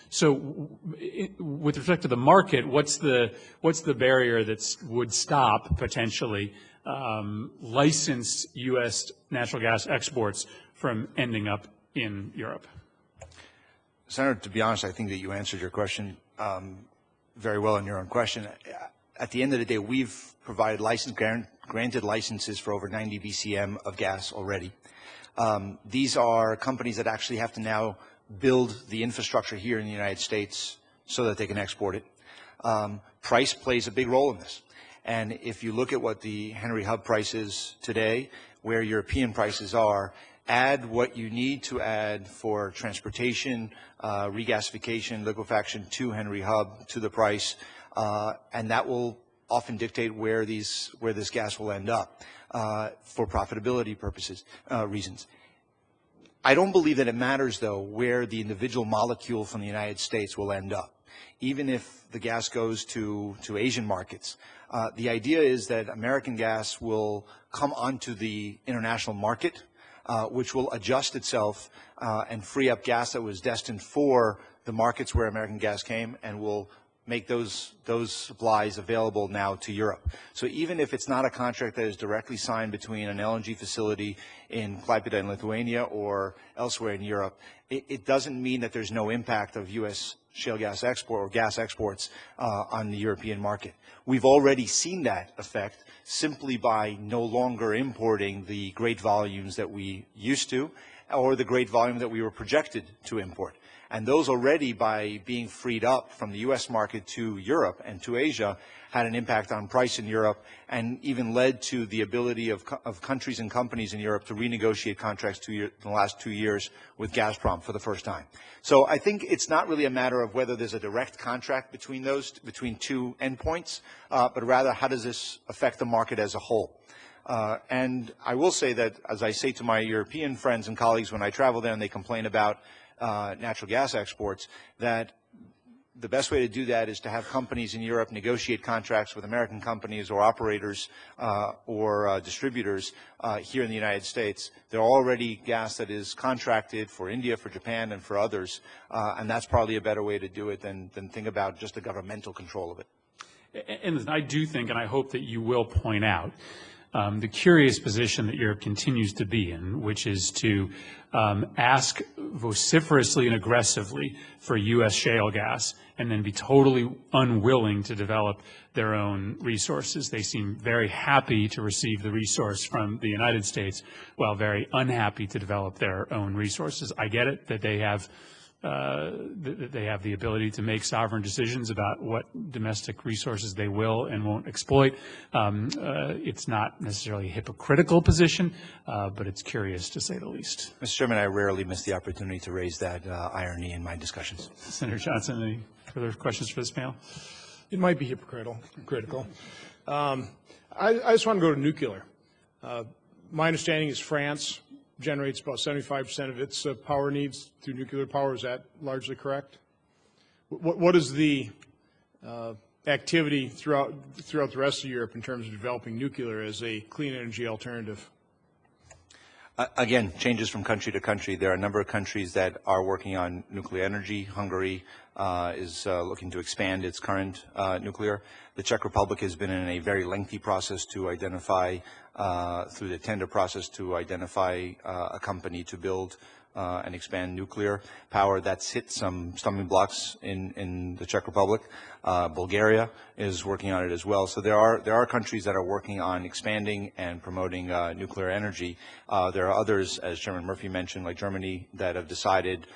So with respect to the market, what's the barrier that would stop potentially licensed U.S. natural gas exports from ending up in Europe? Senator, to be honest, I think that you answered your question very well in your own question. At the end of the day, we've provided granted licenses for over 90 BCM of gas already. These are companies that actually have to now build the infrastructure here in the United States so that they can export it. Price plays a big role in this. And if you look at what the Henry Hub price is today, where European prices are, add what you need to add for transportation, regasification, liquefaction to Henry Hub, to the price, and that will often dictate where this gas will end up for profitability purposes, reasons. I don't believe that it matters, though, where the individual molecule from the United States will end up. Even if the gas goes to Asian markets, the idea is that American gas will come onto the international market, which will adjust itself and free up gas that was destined for the markets where American gas came, and will make those supplies available now to Europe. So even if it's not a contract that is directly signed between an LNG facility in Klaipėda in Lithuania or elsewhere in Europe, it doesn't mean that there's no impact of U.S. shale gas export or gas exports on the European market. We've already seen that effect simply by no longer importing the great volumes that we used to, or the great volume that we were projected to import. And those already, by being freed up from the U.S. market to Europe and to Asia, had an impact on price in Europe, and even led to the ability of countries and companies in Europe to renegotiate contracts in the last 2 years with Gazprom for the first time. So I think it's not really a matter of whether there's a direct contract between two endpoints, but rather how does this affect the market as a whole. And I will say that, as I say to my European friends and colleagues when I travel there and they complain about natural gas exports, that the best way to do that is to have companies in Europe negotiate contracts with American companies or operators or distributors here in the United States. There are already gas that is contracted for India, for Japan, and for others, and that's probably a better way to do it than think about just the governmental control of it. And I do think, and I hope that you will point out, the curious position that Europe continues to be in, which is to ask vociferously and aggressively for U.S. shale gas and then be totally unwilling to develop their own resources. They seem very happy to receive the resource from the United States while very unhappy to develop their own resources. I get it that they have the ability to make sovereign decisions about what domestic resources they will and won't exploit. It's not necessarily a hypocritical position, but it's curious to say the least. Mr. Chairman, I rarely miss the opportunity to raise that irony in my discussions. Senator Johnson, any further questions for this panel? It might be hypocritical. I just want to go to nuclear. My understanding is France generates about 75% of its power needs through nuclear power. Is that largely correct? What is the activity throughout the rest of Europe in terms of developing nuclear as a clean energy alternative? Again, changes from country to country. There are a number of countries that are working on nuclear energy. Hungary is looking to expand its current nuclear. The Czech Republic has been in a very lengthy process to identify, through the tender process, to identify a company to build and expand nuclear power. That's hit some stumbling blocks in the Czech Republic. Bulgaria is working on it as well. So there are countries that are working on expanding and promoting nuclear energy. There are others, as Chairman Murphy mentioned, like Germany, that have decided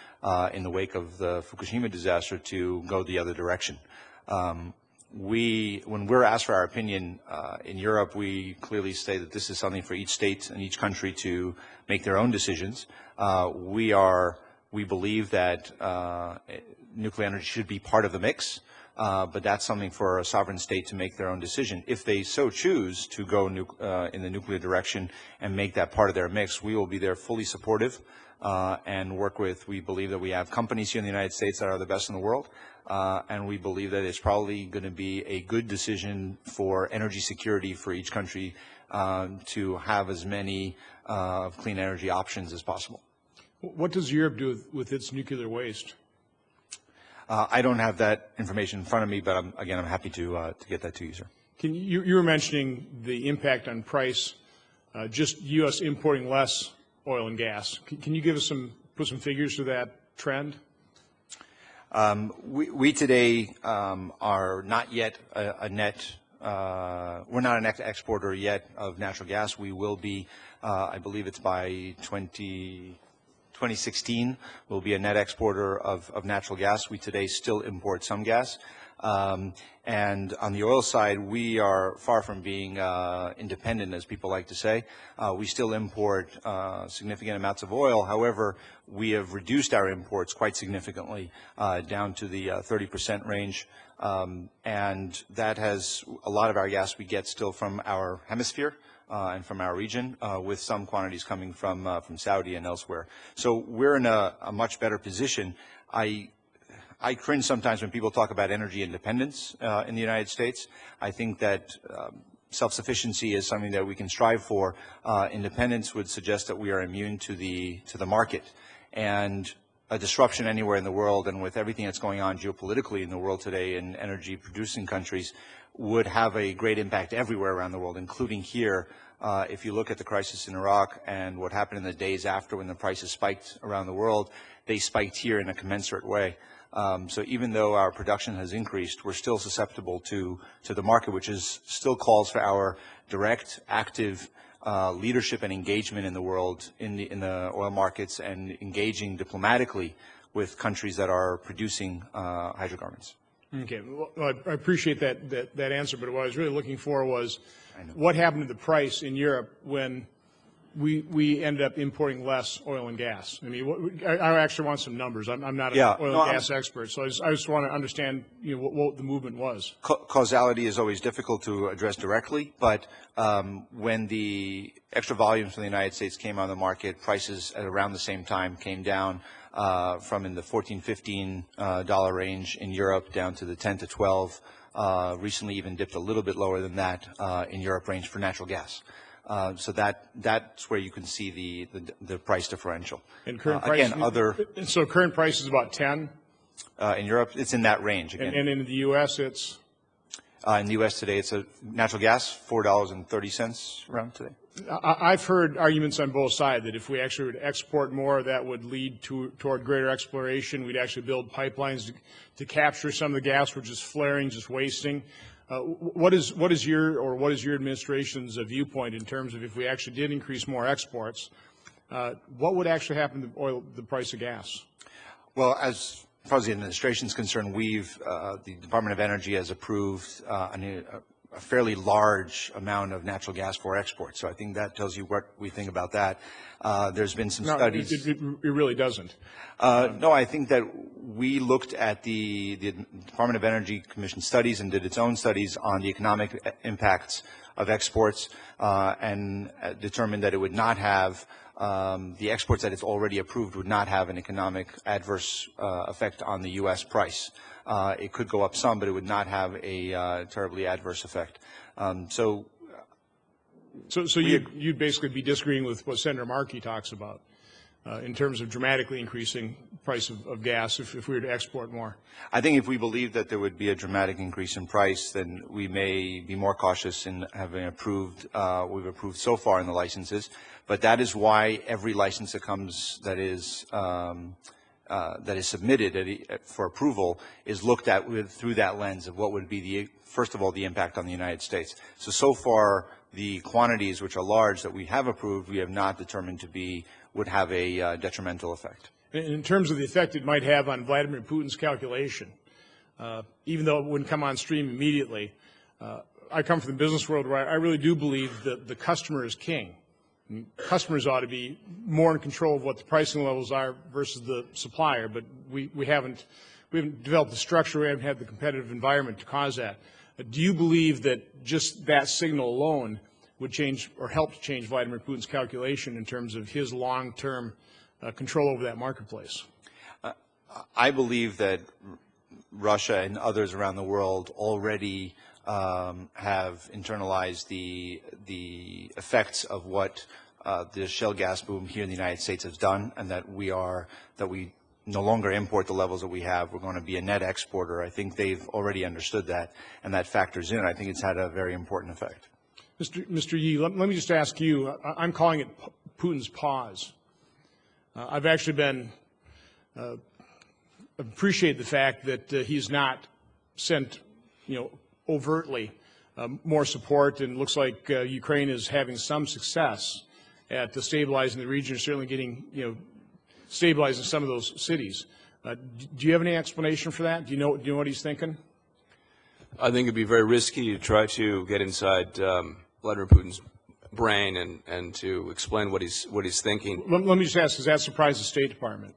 in the wake of the Fukushima disaster to go the other direction. When we're asked for our opinion in Europe, we clearly say that this is something for each state and each country to make their own decisions. We believe that nuclear energy should be part of the mix, but that's something for a sovereign state to make their own decision. If they so choose to go in the nuclear direction and make that part of their mix, we will be there fully supportive and work with. We believe that we have companies here in the United States that are the best in the world. And we believe that it's probably going to be a good decision for energy security for each country to have as many clean energy options as possible. What does Europe do with its nuclear waste? I don't have that information in front of me, but I'm happy to get that to you, sir. You were mentioning the impact on price, just U.S. importing less oil and gas. Can you give us put some figures to that trend? We today are not yet we're not a net exporter yet of natural gas. We will be, I believe it's by 2016, we'll be a net exporter of natural gas. We today still import some gas. And on the oil side, we are far from being independent, as people like to say. We still import significant amounts of oil. However, we have reduced our imports quite significantly down to the 30% range. And that has a lot of our gas we get still from our hemisphere and from our region, with some quantities coming from Saudi and elsewhere. So we're in a much better position. I cringe sometimes when people talk about energy independence in the United States. I think that self-sufficiency is something that we can strive for. Independence would suggest that we are immune to the market. And a disruption anywhere in the world, and with everything that's going on geopolitically in the world today in energy-producing countries, would have a great impact everywhere around the world, including here. If you look at the crisis in Iraq and what happened in the days after when the prices spiked around the world, they spiked here in a commensurate way. So even though our production has increased, we're still susceptible to the market, which still calls for our direct, active leadership and engagement in the world, in the oil markets, and engaging diplomatically with countries that are producing hydrocarbons. Okay. Well, I appreciate that answer, but what I was really looking for was what happened to the price in Europe when we ended up importing less oil and gas. I mean, I actually want some numbers. I'm not an oil and gas expert, so I just want to understand, what the movement was. Causality is always difficult to address directly, but when the extra volumes from the United States came on the market, prices at around the same time came down from in the $14, $15 range in Europe down to the 10 to 12. Recently, even dipped a little bit lower than that in Europe range for natural gas. So that's where you can see the price differential. And current price, so current price is about 10? In Europe, it's in that range again. And in the U.S., it's? In the U.S. today, it's natural gas, $4.30 around today. I've heard arguments on both sides that if we actually would export more, that would lead toward greater exploration. We'd actually build pipelines to capture some of the gas, which is flaring, just wasting. What is your administration's viewpoint in terms of if we actually did increase more exports, what would actually happen to the price of gas? Well, as far as the administration is concerned, the Department of Energy has approved a fairly large amount of natural gas for export. So I think that tells you what we think about that. There's been some studies. It really doesn't. No, I think that we looked at the Department of Energy Commission studies and did its own studies on the economic impacts of exports and determined that it would not have the exports that it's already approved would not have an economic adverse effect on the U.S. price. It could go up some, but it would not have a terribly adverse effect. So you'd basically be disagreeing with what Senator Markey talks about in terms of dramatically increasing price of gas if we were to export more. I think if we believe that there would be a dramatic increase in price, then we may be more cautious in having approved, we've approved so far in the licenses. But that is why every license that comes that is submitted for approval is looked at through that lens of what would be first of all, the impact on the United States. So far, the quantities which are large that we have approved, we have not determined would have a detrimental effect. In terms of the effect it might have on Vladimir Putin's calculation, even though it wouldn't come on stream immediately, I come from the business world where I really do believe that the customer is king. Customers ought to be more in control of what the pricing levels are versus the supplier, but we haven't developed the structure, we haven't had the competitive environment to cause that. Do you believe that just that signal alone would change or help to change Vladimir Putin's calculation in terms of his long-term control over that marketplace? I believe that Russia and others around the world already have internalized the effects of what the shale gas boom here in the United States has done, and that we no longer import the levels that we have. We're going to be a net exporter. I think they've already understood that, and that factors in. I think it's had a very important effect. Mr. Yi, let me just ask you, I'm calling it Putin's pause. I've actually been appreciate the fact that he's not sent, overtly more support, and looks like Ukraine is having some success at stabilizing the region, certainly getting, stabilizing some of those cities. Do you have any explanation for that? Do you know what he's thinking? I think it'd be very risky to try to get inside Vladimir Putin's brain and to explain what he's thinking. Let me just ask, does that surprise the State Department?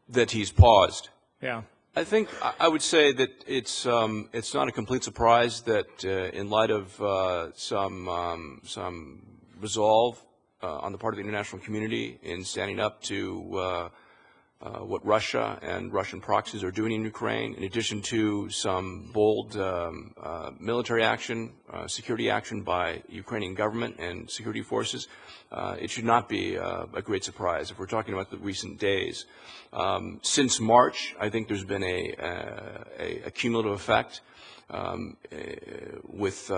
That he's paused. Yeah. I think I would say that it's not a complete surprise that in light of some resolve on the part of the international community in standing up to what Russia and Russian proxies are doing in Ukraine, in addition to some bold military action, security action by Ukrainian government and security forces, it should not be a great surprise if we're talking about the recent days. Since March, I think there's been a cumulative effect with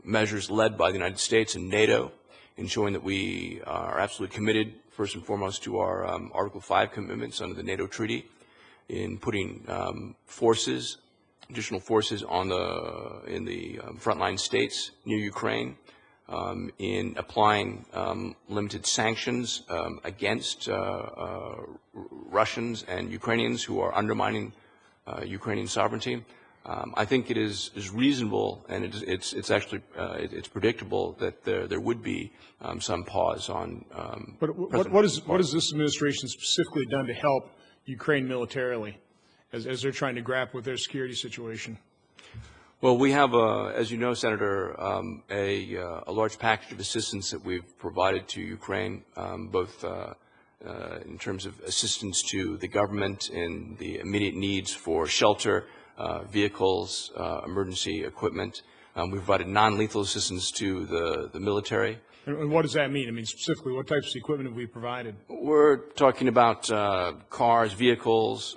measures led by the United States and NATO in showing that we are absolutely committed, first and foremost, to our Article 5 commitments under the NATO treaty, in putting additional forces in the frontline states near Ukraine, in applying limited sanctions against Russians and Ukrainians who are undermining Ukrainian sovereignty. I think it is reasonable, and it's actually predictable that there would be some pause on. But what has this administration specifically done to help Ukraine militarily, as they're trying to grapple with their security situation? Well, we have, as you know, Senator, a large package of assistance that we've provided to Ukraine, both in terms of assistance to the government in the immediate needs for shelter, vehicles, emergency equipment. We've provided non-lethal assistance to the military. And what does that mean? I mean, specifically, what types of equipment have we provided? We're talking about cars, vehicles,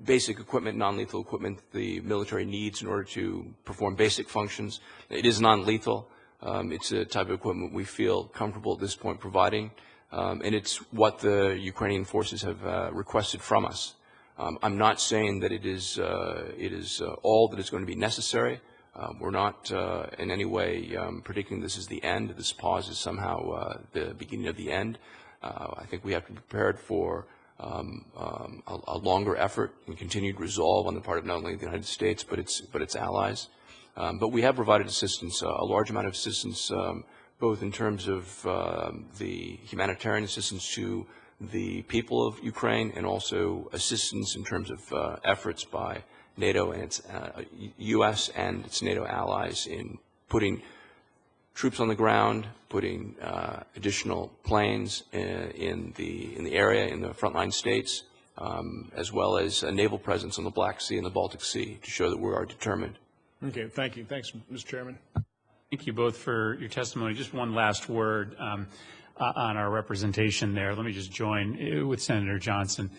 basic equipment, non-lethal equipment the military needs in order to perform basic functions. It is non-lethal. It's a type of equipment we feel comfortable at this point providing, and it's what the Ukrainian forces have requested from us. I'm not saying that it is all that is going to be necessary. We're not in any way predicting this is the end. This pause is somehow the beginning of the end. I think we have to be prepared for a longer effort and continued resolve on the part of not only the United States but its allies. But we have provided assistance, a large amount of assistance, both in terms of the humanitarian assistance to the people of Ukraine and also assistance in terms of efforts by NATO and its U.S. and its NATO allies in putting troops on the ground, putting additional planes in the area, in the frontline states, as well as a naval presence on the Black Sea and the Baltic Sea to show that we are determined. Okay, thank you. Thanks, Mr. Chairman. Thank you both for your testimony. Just one last word on our representation there. Let me just join with Senator Johnson.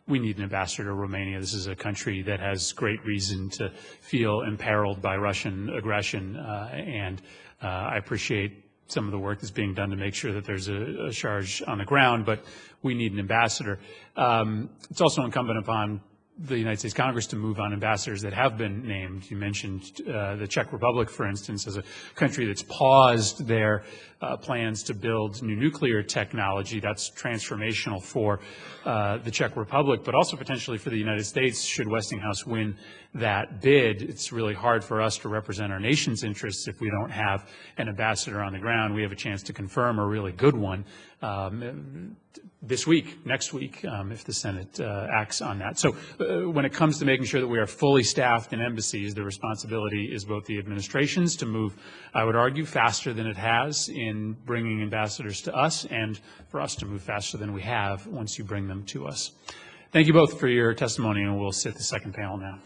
We need an ambassador to Romania. This is a country that has great reason to feel imperiled by Russian aggression, and I appreciate some of the work that's being done to make sure that there's a charge on the ground, but we need an ambassador. It's also incumbent upon the United States Congress to move on ambassadors that have been named. You mentioned the Czech Republic, for instance, as a country that's paused their plans to build new nuclear technology. That's transformational for the Czech Republic, but also potentially for the United States should Westinghouse win that bid. It's really hard for us to represent our nation's interests if we don't have an ambassador on the ground. We have a chance to confirm a really good one this week, next week, if the Senate acts on that. So when it comes to making sure that we are fully staffed in embassies, the responsibility is both the administration's to move, I would argue, faster than it has in bringing ambassadors to us, and for us to move faster than we have once you bring them to us. Thank you both for your testimony, and we'll sit the second panel now.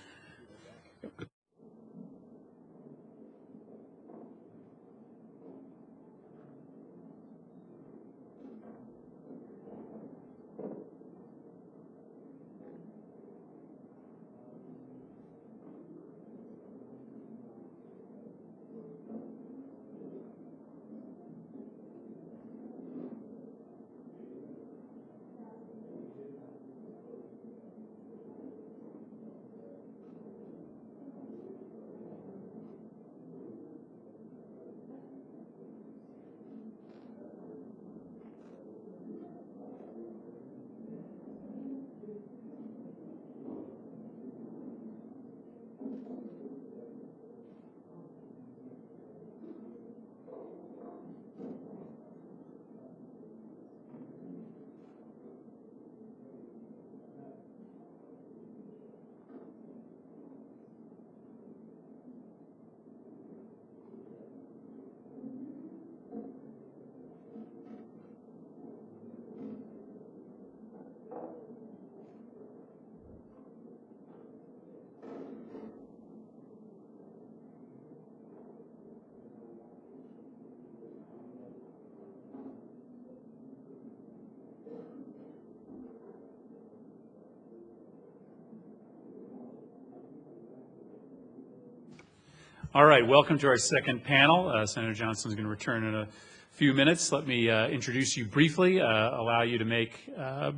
All right, welcome to our second panel. Senator Johnson is going to return in a few minutes. Let me introduce you briefly, allow you to make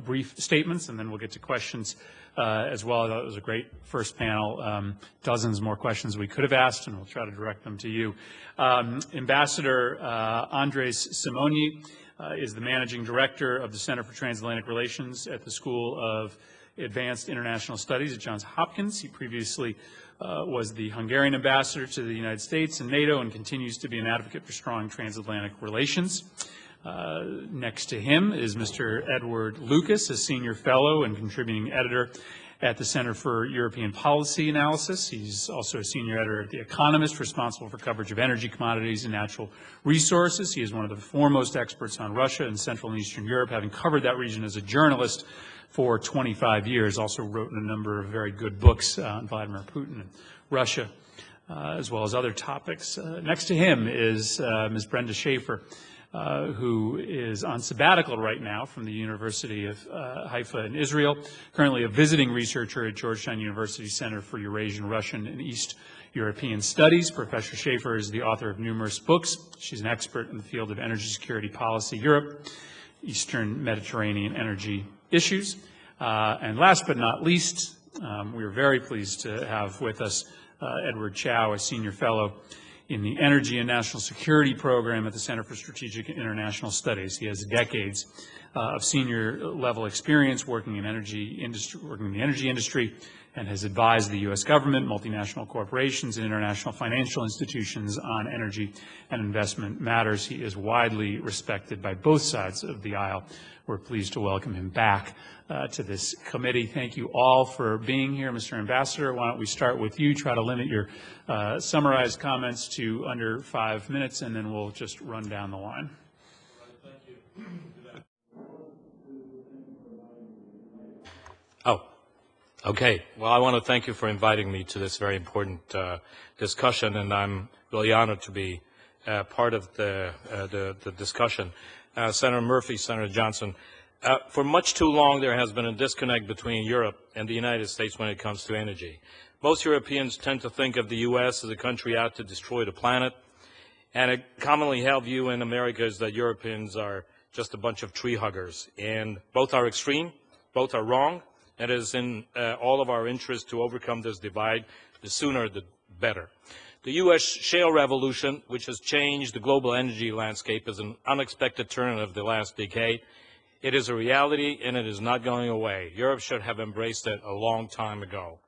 brief statements, and then we'll get to questions as well. I thought it was a great first panel. Dozens more questions we could have asked, and we'll try to direct them to you. Ambassador Andres Simoni is the Managing Director of the Center for Transatlantic Relations at the School of Advanced International Studies at Johns Hopkins. He previously was the Hungarian ambassador to the United States and NATO and continues to be an advocate for strong transatlantic relations. Next to him is Mr. Edward Lucas, a senior fellow and contributing editor at the Center for European Policy Analysis. He's also a senior editor at The Economist, responsible for coverage of energy, commodities, and natural resources. He is one of the foremost experts on Russia and Central and Eastern Europe, having covered that region as a journalist for 25 years, also wrote a number of very good books on Vladimir Putin and Russia, as well as other topics. Next to him is Ms. Brenda Schaefer, who is on sabbatical right now from the University of Haifa in Israel, currently a visiting researcher at Georgetown University Center for Eurasian, Russian, and East European Studies. Professor Schaefer is the author of numerous books. She's an expert in the field of energy security policy, Europe, Eastern Mediterranean energy issues. And last but not least, we are very pleased to have with us Edward Chow, a senior fellow in the Energy and National Security Program at the Center for Strategic and International Studies. He has decades of senior level experience working in the energy industry, and has advised the U.S. government, multinational corporations, and international financial institutions on energy and investment matters. He is widely respected by both sides of the aisle. We're pleased to welcome him back to this committee. Thank you all for being here. Mr. Ambassador, why don't we start with you? Try to limit your summarized comments to under 5 minutes, and then we'll just run down the line. Thank you. Oh, okay. Well, I want to thank you for inviting me to this very important discussion, and I'm really honored to be part of the discussion. Senator Murphy, Senator Johnson, for much too long there has been a disconnect between Europe and the United States when it comes to energy. Most Europeans tend to think of the U.S. as a country out to destroy the planet, and a commonly held view in America is that Europeans are just a bunch of tree huggers, and both are extreme, both are wrong. It is in all of our interest to overcome this divide. The sooner, the better. The U.S. shale revolution, which has changed the global energy landscape, is an unexpected turn of the last decade. It is a reality, and it is not going away. Europe should have embraced it a long time ago.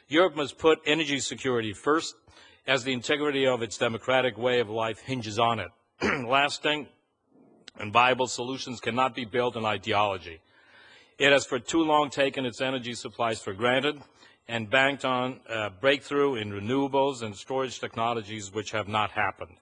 Europe must put energy security first, as the integrity of its democratic way of life hinges on it. Lasting and viable solutions cannot be built on ideology. It has for too long taken its energy supplies for granted and banked on breakthrough in renewables and storage technologies which have not happened.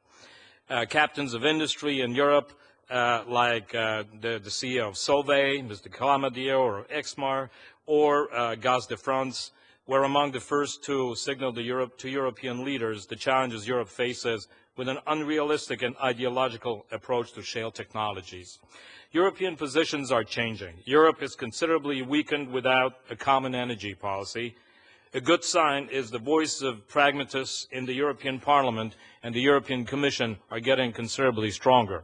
Captains of industry in Europe, like the CEO of Solvay, Mr. Calamadeo, or Exmar, or Gaz de France, were among the first to signal to European leaders the challenges Europe faces with an unrealistic and ideological approach to shale technologies. European positions are changing. Europe is considerably weakened without a common energy policy. A good sign is the voice of pragmatists in the European Parliament and the European Commission are getting considerably stronger.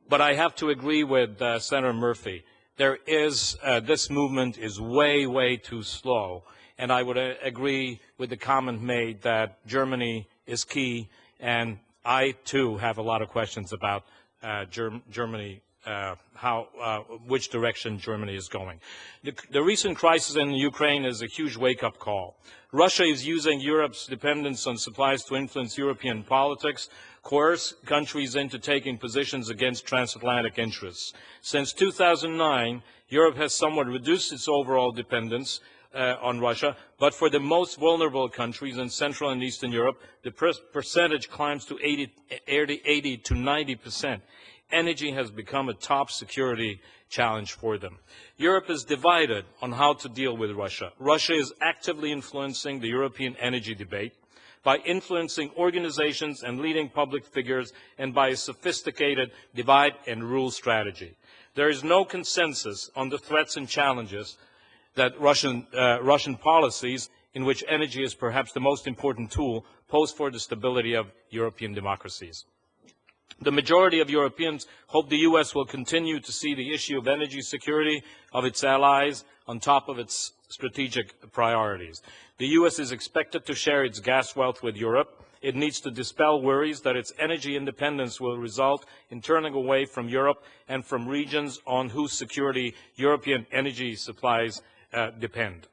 But I have to agree with Senator Murphy. This movement is way, way too slow. And I would agree with the comment made that Germany is key. And I, too, have a lot of questions about Germany, which direction Germany is going. The recent crisis in Ukraine is a huge wake-up call. Russia is using Europe's dependence on supplies to influence European politics, coerce countries into taking positions against transatlantic interests. Since 2009, Europe has somewhat reduced its overall dependence on Russia, but for the most vulnerable countries in Central and Eastern Europe, the percentage climbs to 80 to 90%. Energy has become a top security challenge for them. Europe is divided on how to deal with Russia. Russia is actively influencing the European energy debate by influencing organizations and leading public figures and by a sophisticated divide and rule strategy. There is no consensus on the threats and challenges that Russian policies, in which energy is perhaps the most important tool, pose for the stability of European democracies. The majority of Europeans hope the U.S. will continue to see the issue of energy security of its allies on top of its strategic priorities. The U.S. is expected to share its gas wealth with Europe. It needs to dispel worries that its energy independence will result in turning away from Europe and from regions on whose security European energy supplies depend.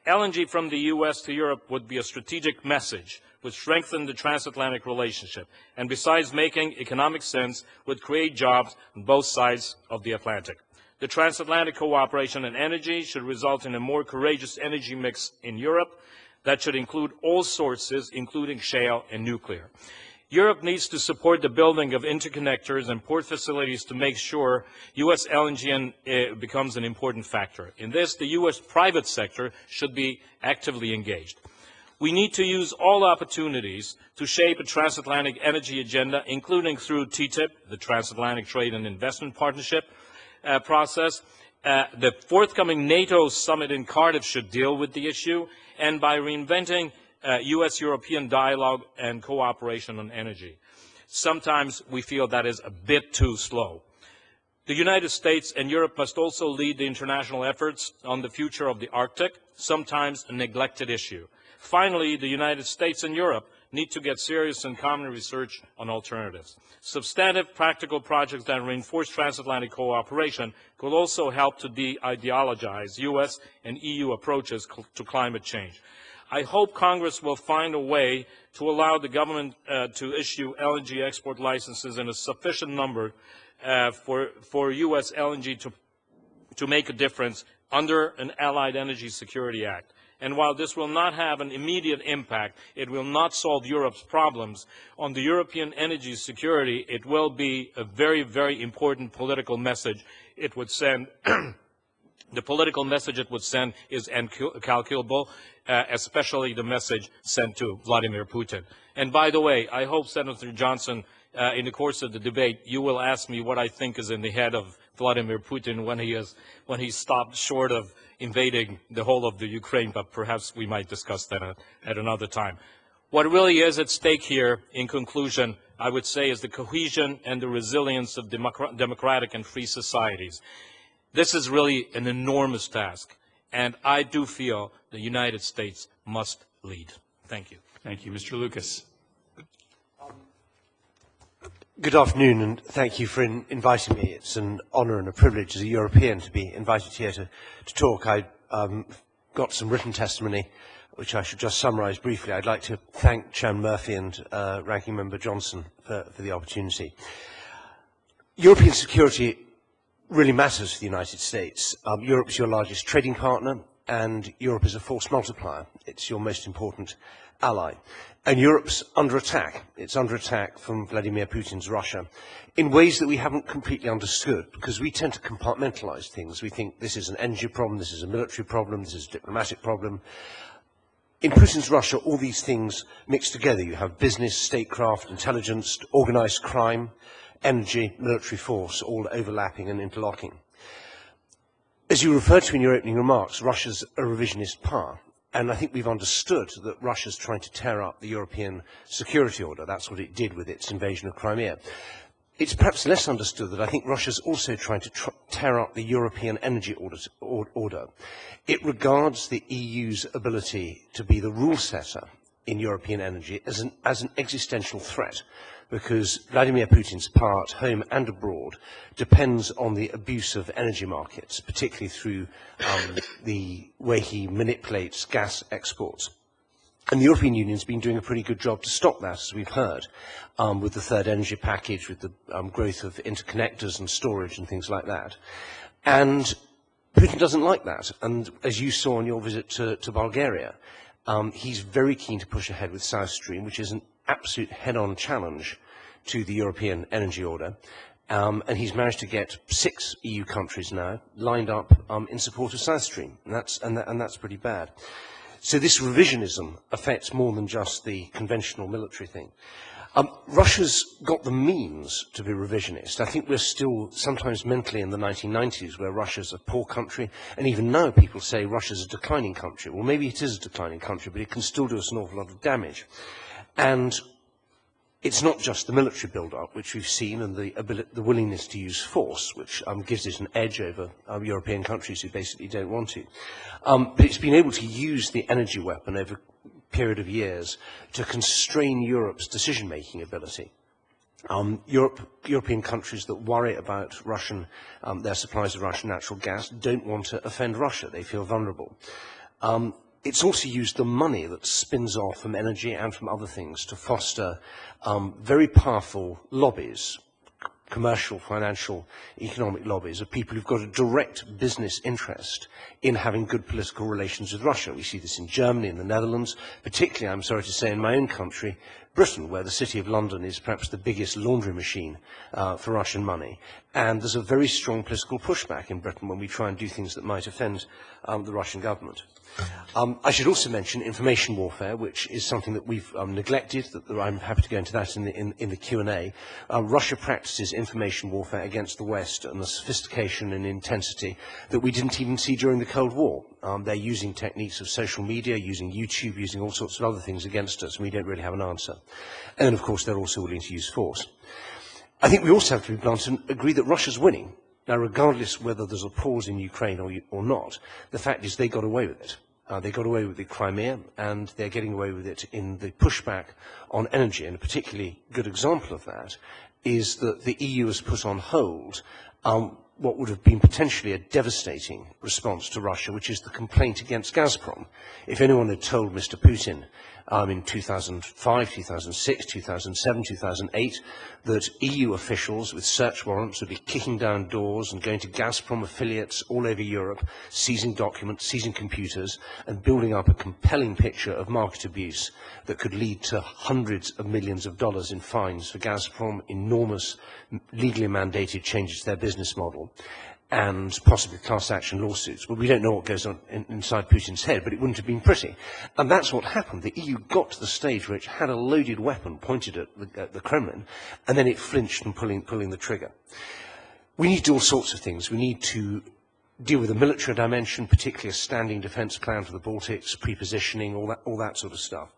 LNG from the U.S. to Europe would be a strategic message, would strengthen the transatlantic relationship, and besides making economic sense, would create jobs on both sides of the Atlantic. The transatlantic cooperation in energy should result in a more courageous energy mix in Europe that should include all sources, including shale and nuclear. Europe needs to support the building of interconnectors and port facilities to make sure U.S. LNG becomes an important factor. In this, the U.S. private sector should be actively engaged. We need to use all opportunities to shape a transatlantic energy agenda, including through TTIP, the Transatlantic Trade and Investment Partnership process. The forthcoming NATO summit in Cardiff should deal with the issue, and by reinventing U.S.-European dialogue and cooperation on energy. Sometimes we feel that is a bit too slow. The United States and Europe must also lead the international efforts on the future of the Arctic, sometimes a neglected issue. Finally, the United States and Europe need to get serious in common research on alternatives. Substantive, practical projects that reinforce transatlantic cooperation could also help to de-ideologize U.S. and EU approaches to climate change. I hope Congress will find a way to allow the government to issue LNG export licenses in a sufficient number for U.S. LNG to make a difference under an Allied Energy Security Act. And while this will not have an immediate impact, it will not solve Europe's problems. On the European energy security, it will be a very, very important political message it would send. The political message it would send is incalculable, especially the message sent to Vladimir Putin. And by the way, I hope, Senator Johnson, in the course of the debate, you will ask me what I think is in the head of Vladimir Putin when he stopped short of invading the whole of the Ukraine, but perhaps we might discuss that at another time. What really is at stake here, in conclusion, I would say, is the cohesion and the resilience of democratic and free societies. This is really an enormous task, and I do feel the United States must lead. Thank you. Thank you. Mr. Lucas. Good afternoon, and thank you for inviting me. It's an honor and a privilege as a European to be invited here to talk. I got some written testimony, which I should just summarize briefly. I'd like to thank Chairman Murphy and Ranking Member Johnson for the opportunity. European security really matters for the United States. Europe is your largest trading partner, and Europe is a force multiplier. It's your most important ally. And Europe's under attack. It's under attack from Vladimir Putin's Russia in ways that we haven't completely understood, because we tend to compartmentalize things. We think this is an energy problem, this is a military problem, this is a diplomatic problem. In Putin's Russia, all these things mix together. You have business, statecraft, intelligence, organized crime, energy, military force, all overlapping and interlocking. As you referred to in your opening remarks, Russia's a revisionist power. And I think we've understood that Russia's trying to tear up the European security order. That's what it did with its invasion of Crimea. It's perhaps less understood that I think Russia's also trying to tear up the European energy order. It regards the EU's ability to be the rule setter in European energy as an existential threat, because Vladimir Putin's power at home and abroad depends on the abuse of energy markets, particularly through the way he manipulates gas exports. And the European Union's been doing a pretty good job to stop that, as we've heard, with the third energy package, with the growth of interconnectors and storage and things like that. And Putin doesn't like that. And as you saw on your visit to Bulgaria, he's very keen to push ahead with South Stream, which is an absolute head-on challenge to the European energy order. And he's managed to get 6 EU countries now lined up in support of South Stream. And that's pretty bad. So this revisionism affects more than just the conventional military thing. Russia's got the means to be revisionist. I think we're still sometimes mentally in the 1990s, where Russia's a poor country, and even now people say Russia's a declining country. Well, maybe it is a declining country, but it can still do us an awful lot of damage. And it's not just the military build-up, which we've seen, and the willingness to use force, which gives it an edge over European countries who basically don't want to. But it's been able to use the energy weapon over period of years to constrain Europe's decision-making ability. European countries that worry about their supplies of Russian natural gas don't want to offend Russia. They feel vulnerable. It's also used the money that spins off from energy and from other things to foster very powerful lobbies, commercial, financial, economic lobbies of people who've got a direct business interest in having good political relations with Russia. We see this in Germany, in the Netherlands, particularly, I'm sorry to say, in my own country, Britain, where the City of London is perhaps the biggest laundry machine for Russian money. And there's a very strong political pushback in Britain when we try and do things that might offend the Russian government. I should also mention information warfare, which is something that we've neglected. That I'm happy to go into that in the Q&A. Russia practices information warfare against the West and a sophistication and intensity that we didn't even see during the Cold War. They're using techniques of social media, using YouTube, using all sorts of other things against us, and we don't really have an answer. And of course, they're also willing to use force. I think we also have to be blunt and agree that Russia's winning. Now, regardless whether there's a pause in Ukraine or not, the fact is they got away with it. They got away with the Crimea, and they're getting away with it in the pushback on energy. And a particularly good example of that is that the EU has put on hold what would have been potentially a devastating response to Russia, which is the complaint against Gazprom. If anyone had told Mr. Putin in 2005, 2006, 2007, 2008, that EU officials with search warrants would be kicking down doors and going to Gazprom affiliates all over Europe, seizing documents, seizing computers, and building up a compelling picture of market abuse that could lead to hundreds of millions of dollars in fines for Gazprom, enormous legally mandated changes to their business model, and possibly class action lawsuits. Well, we don't know what goes on inside Putin's head, but it wouldn't have been pretty. And that's what happened. The EU got to the stage where it had a loaded weapon pointed at the Kremlin, and then it flinched from pulling the trigger. We need to do all sorts of things. We need to deal with the military dimension, particularly a standing defence plan for the Baltics, pre-positioning, all that sort of stuff.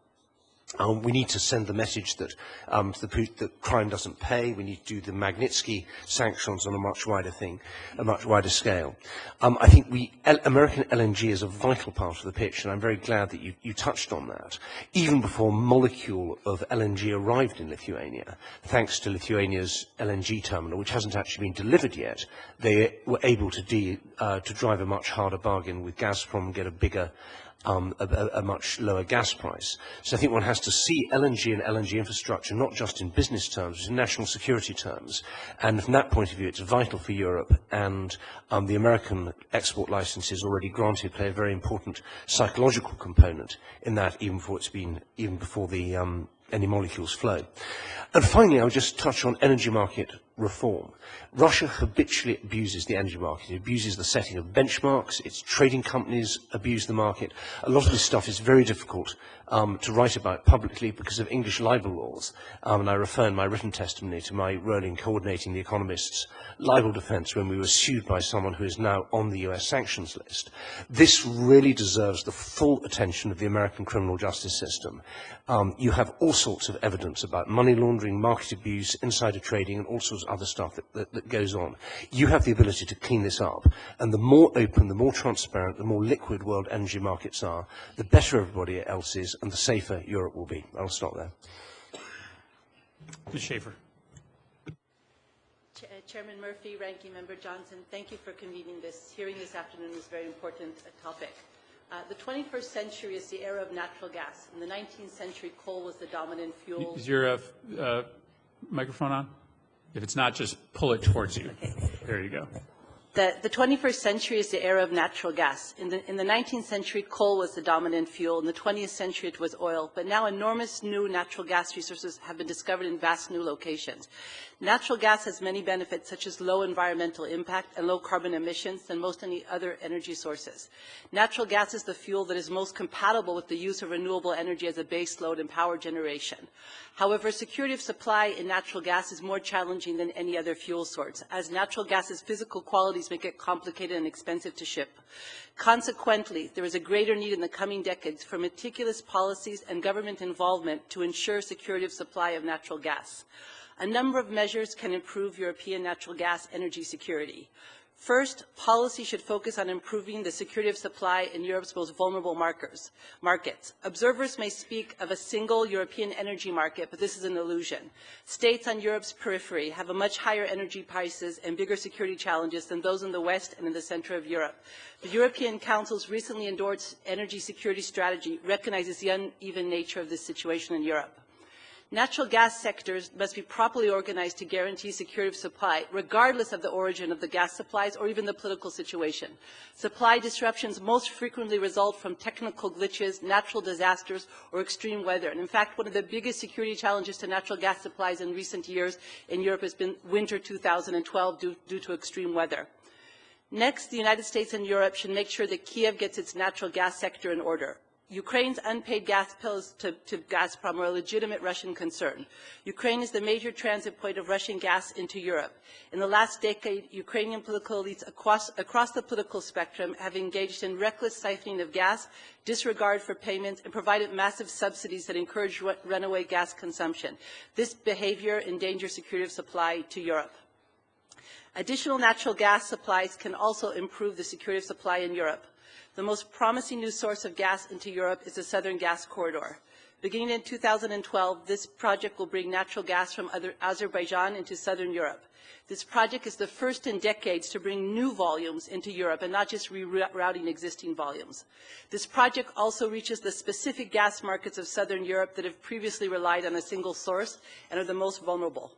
We need to send the message that that crime doesn't pay. We need to do the Magnitsky sanctions on a much wider scale. I think American LNG is a vital part of the pitch, and I'm very glad that you touched on that. Even before a molecule of LNG arrived in Lithuania, thanks to Lithuania's LNG terminal, which hasn't actually been delivered yet, they were able to drive a much harder bargain with Gazprom and get a much lower gas price. So I think one has to see LNG and LNG infrastructure not just in business terms, but in national security terms. And from that point of view, it's vital for Europe. And the American export licenses already granted play a very important psychological component in that, even before any molecules flow. And finally, I'll just touch on energy market reform. Russia habitually abuses the energy market. It abuses the setting of benchmarks. Its trading companies abuse the market. A lot of this stuff is very difficult to write about publicly because of English libel laws. And I refer in my written testimony to my role in coordinating the Economist's libel defense when we were sued by someone who is now on the US sanctions list. This really deserves the full attention of the American criminal justice system. You have all sorts of evidence about money laundering, market abuse, insider trading, and all sorts of other stuff that goes on. You have the ability to clean this up, and the more open, the more transparent, the more liquid world energy markets are, the better everybody else is, and the safer Europe will be. I'll stop there. Ms. Schaefer. Chairman Murphy, Ranking Member Johnson, thank you for convening this hearing this afternoon on this very important topic. The 21st century is the era of natural gas. In the 19th century, coal was the dominant fuel. Is your microphone on? If it's not, just pull it towards you. Okay. There you go. The 21st century is the era of natural gas. In the 19th century, coal was the dominant fuel. In the 20th century, it was oil. But now enormous new natural gas resources have been discovered in vast new locations. Natural gas has many benefits, such as low environmental impact and low carbon emissions than most any other energy sources. Natural gas is the fuel that is most compatible with the use of renewable energy as a base load in power generation. However, security of supply in natural gas is more challenging than any other fuel source, as natural gas's physical qualities make it complicated and expensive to ship. Consequently, there is a greater need in the coming decades for meticulous policies and government involvement to ensure security of supply of natural gas. A number of measures can improve European natural gas energy security. First, policy should focus on improving the security of supply in Europe's most vulnerable markets. Observers may speak of a single European energy market, but this is an illusion. States on Europe's periphery have a much higher energy prices and bigger security challenges than those in the West and in the center of Europe. The European Council's recently endorsed energy security strategy recognizes the uneven nature of this situation in Europe. Natural gas sectors must be properly organized to guarantee security of supply, regardless of the origin of the gas supplies or even the political situation. Supply disruptions most frequently result from technical glitches, natural disasters, or extreme weather. And in fact, one of the biggest security challenges to natural gas supplies in recent years in Europe has been winter 2012 due to extreme weather. Next, the United States and Europe should make sure that Kiev gets its natural gas sector in order. Ukraine's unpaid gas bills to Gazprom are a legitimate Russian concern. Ukraine is the major transit point of Russian gas into Europe. In the last decade, Ukrainian political elites across the political spectrum have engaged in reckless siphoning of gas, disregard for payments, and provided massive subsidies that encourage runaway gas consumption. This behavior endangers security of supply to Europe. Additional natural gas supplies can also improve the security of supply in Europe. The most promising new source of gas into Europe is the Southern Gas Corridor. Beginning in 2012, this project will bring natural gas from Azerbaijan into southern Europe. This project is the first in decades to bring new volumes into Europe and not just rerouting existing volumes. This project also reaches the specific gas markets of southern Europe that have previously relied on a single source and are the most vulnerable.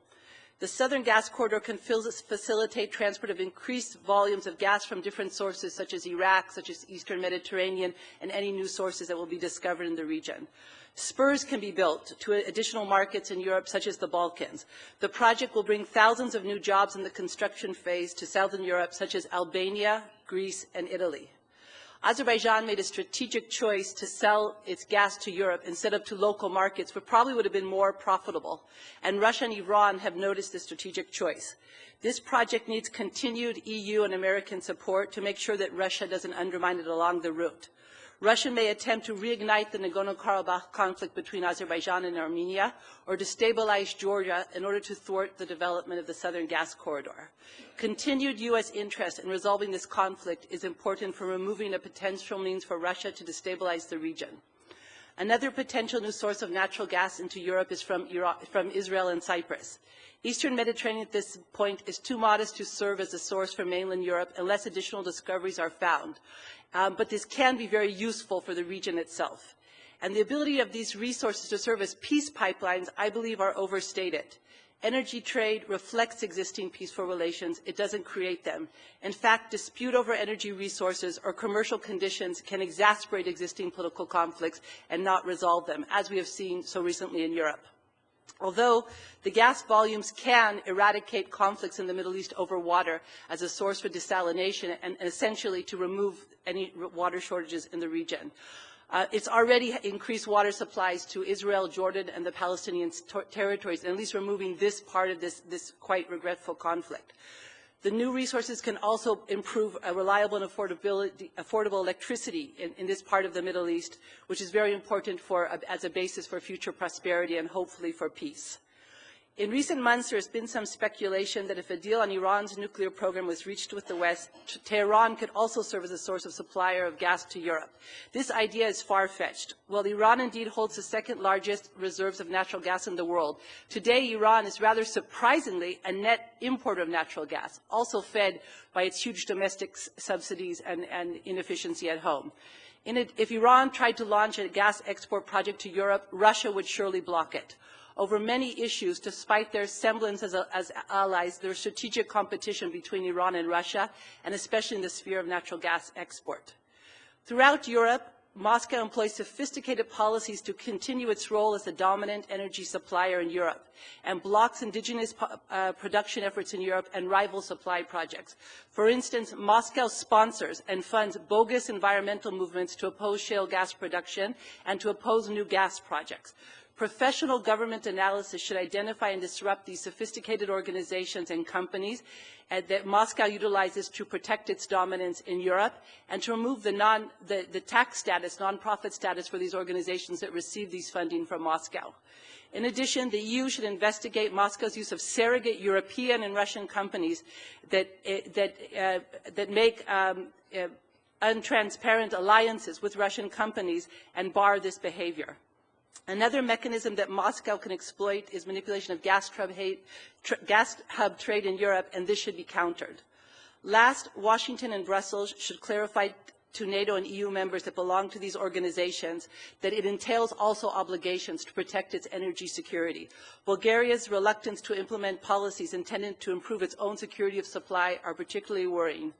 The Southern Gas Corridor can facilitate transport of increased volumes of gas from different sources, such as Iraq, such as Eastern Mediterranean, and any new sources that will be discovered in the region. Spurs can be built to additional markets in Europe, such as the Balkans. The project will bring thousands of new jobs in the construction phase to southern Europe, such as Albania, Greece, and Italy. Azerbaijan made a strategic choice to sell its gas to Europe instead of to local markets, which probably would have been more profitable. And Russia and Iran have noticed this strategic choice. This project needs continued EU and American support to make sure that Russia doesn't undermine it along the route. Russia may attempt to reignite the Nagorno-Karabakh conflict between Azerbaijan and Armenia, or to stabilize Georgia in order to thwart the development of the Southern Gas Corridor. Continued U.S. interest in resolving this conflict is important for removing a potential means for Russia to destabilize the region. Another potential new source of natural gas into Europe is from Israel and Cyprus. Eastern Mediterranean at this point is too modest to serve as a source for mainland Europe unless additional discoveries are found. But this can be very useful for the region itself. And the ability of these resources to serve as peace pipelines, I believe, are overstated. Energy trade reflects existing peaceful relations. It doesn't create them. In fact, dispute over energy resources or commercial conditions can exacerbate existing political conflicts and not resolve them, as we have seen so recently in Europe. Although the gas volumes can eradicate conflicts in the Middle East over water as a source for desalination and essentially to remove any water shortages in the region. It's already increased water supplies to Israel, Jordan, and the Palestinian territories, and at least removing this part of this quite regretful conflict. The new resources can also improve a reliable and affordable electricity in this part of the Middle East, which is very important as a basis for future prosperity and hopefully for peace. In recent months, there has been some speculation that if a deal on Iran's nuclear program was reached with the West, Tehran could also serve as a source of supplier of gas to Europe. This idea is far-fetched. While Iran indeed holds the second largest reserves of natural gas in the world, today Iran is rather surprisingly a net importer of natural gas, also fed by its huge domestic subsidies and inefficiency at home. If Iran tried to launch a gas export project to Europe, Russia would surely block it. Over many issues, despite their semblance as allies, there is strategic competition between Iran and Russia, and especially in the sphere of natural gas export. Throughout Europe, Moscow employs sophisticated policies to continue its role as the dominant energy supplier in Europe and blocks indigenous production efforts in Europe and rival supply projects. For instance, Moscow sponsors and funds bogus environmental movements to oppose shale gas production and to oppose new gas projects. Professional government analysis should identify and disrupt these sophisticated organizations and companies that Moscow utilizes to protect its dominance in Europe and to remove the tax status, non-profit status for these organizations that receive these funding from Moscow. In addition, the EU should investigate Moscow's use of surrogate European and Russian companies that make untransparent alliances with Russian companies and bar this behavior. Another mechanism that Moscow can exploit is manipulation of gas hub trade in Europe, and this should be countered. Last, Washington and Brussels should clarify to NATO and EU members that belong to these organizations that it entails also obligations to protect its energy security. Bulgaria's reluctance to implement policies intended to improve its own security of supply are particularly worrying.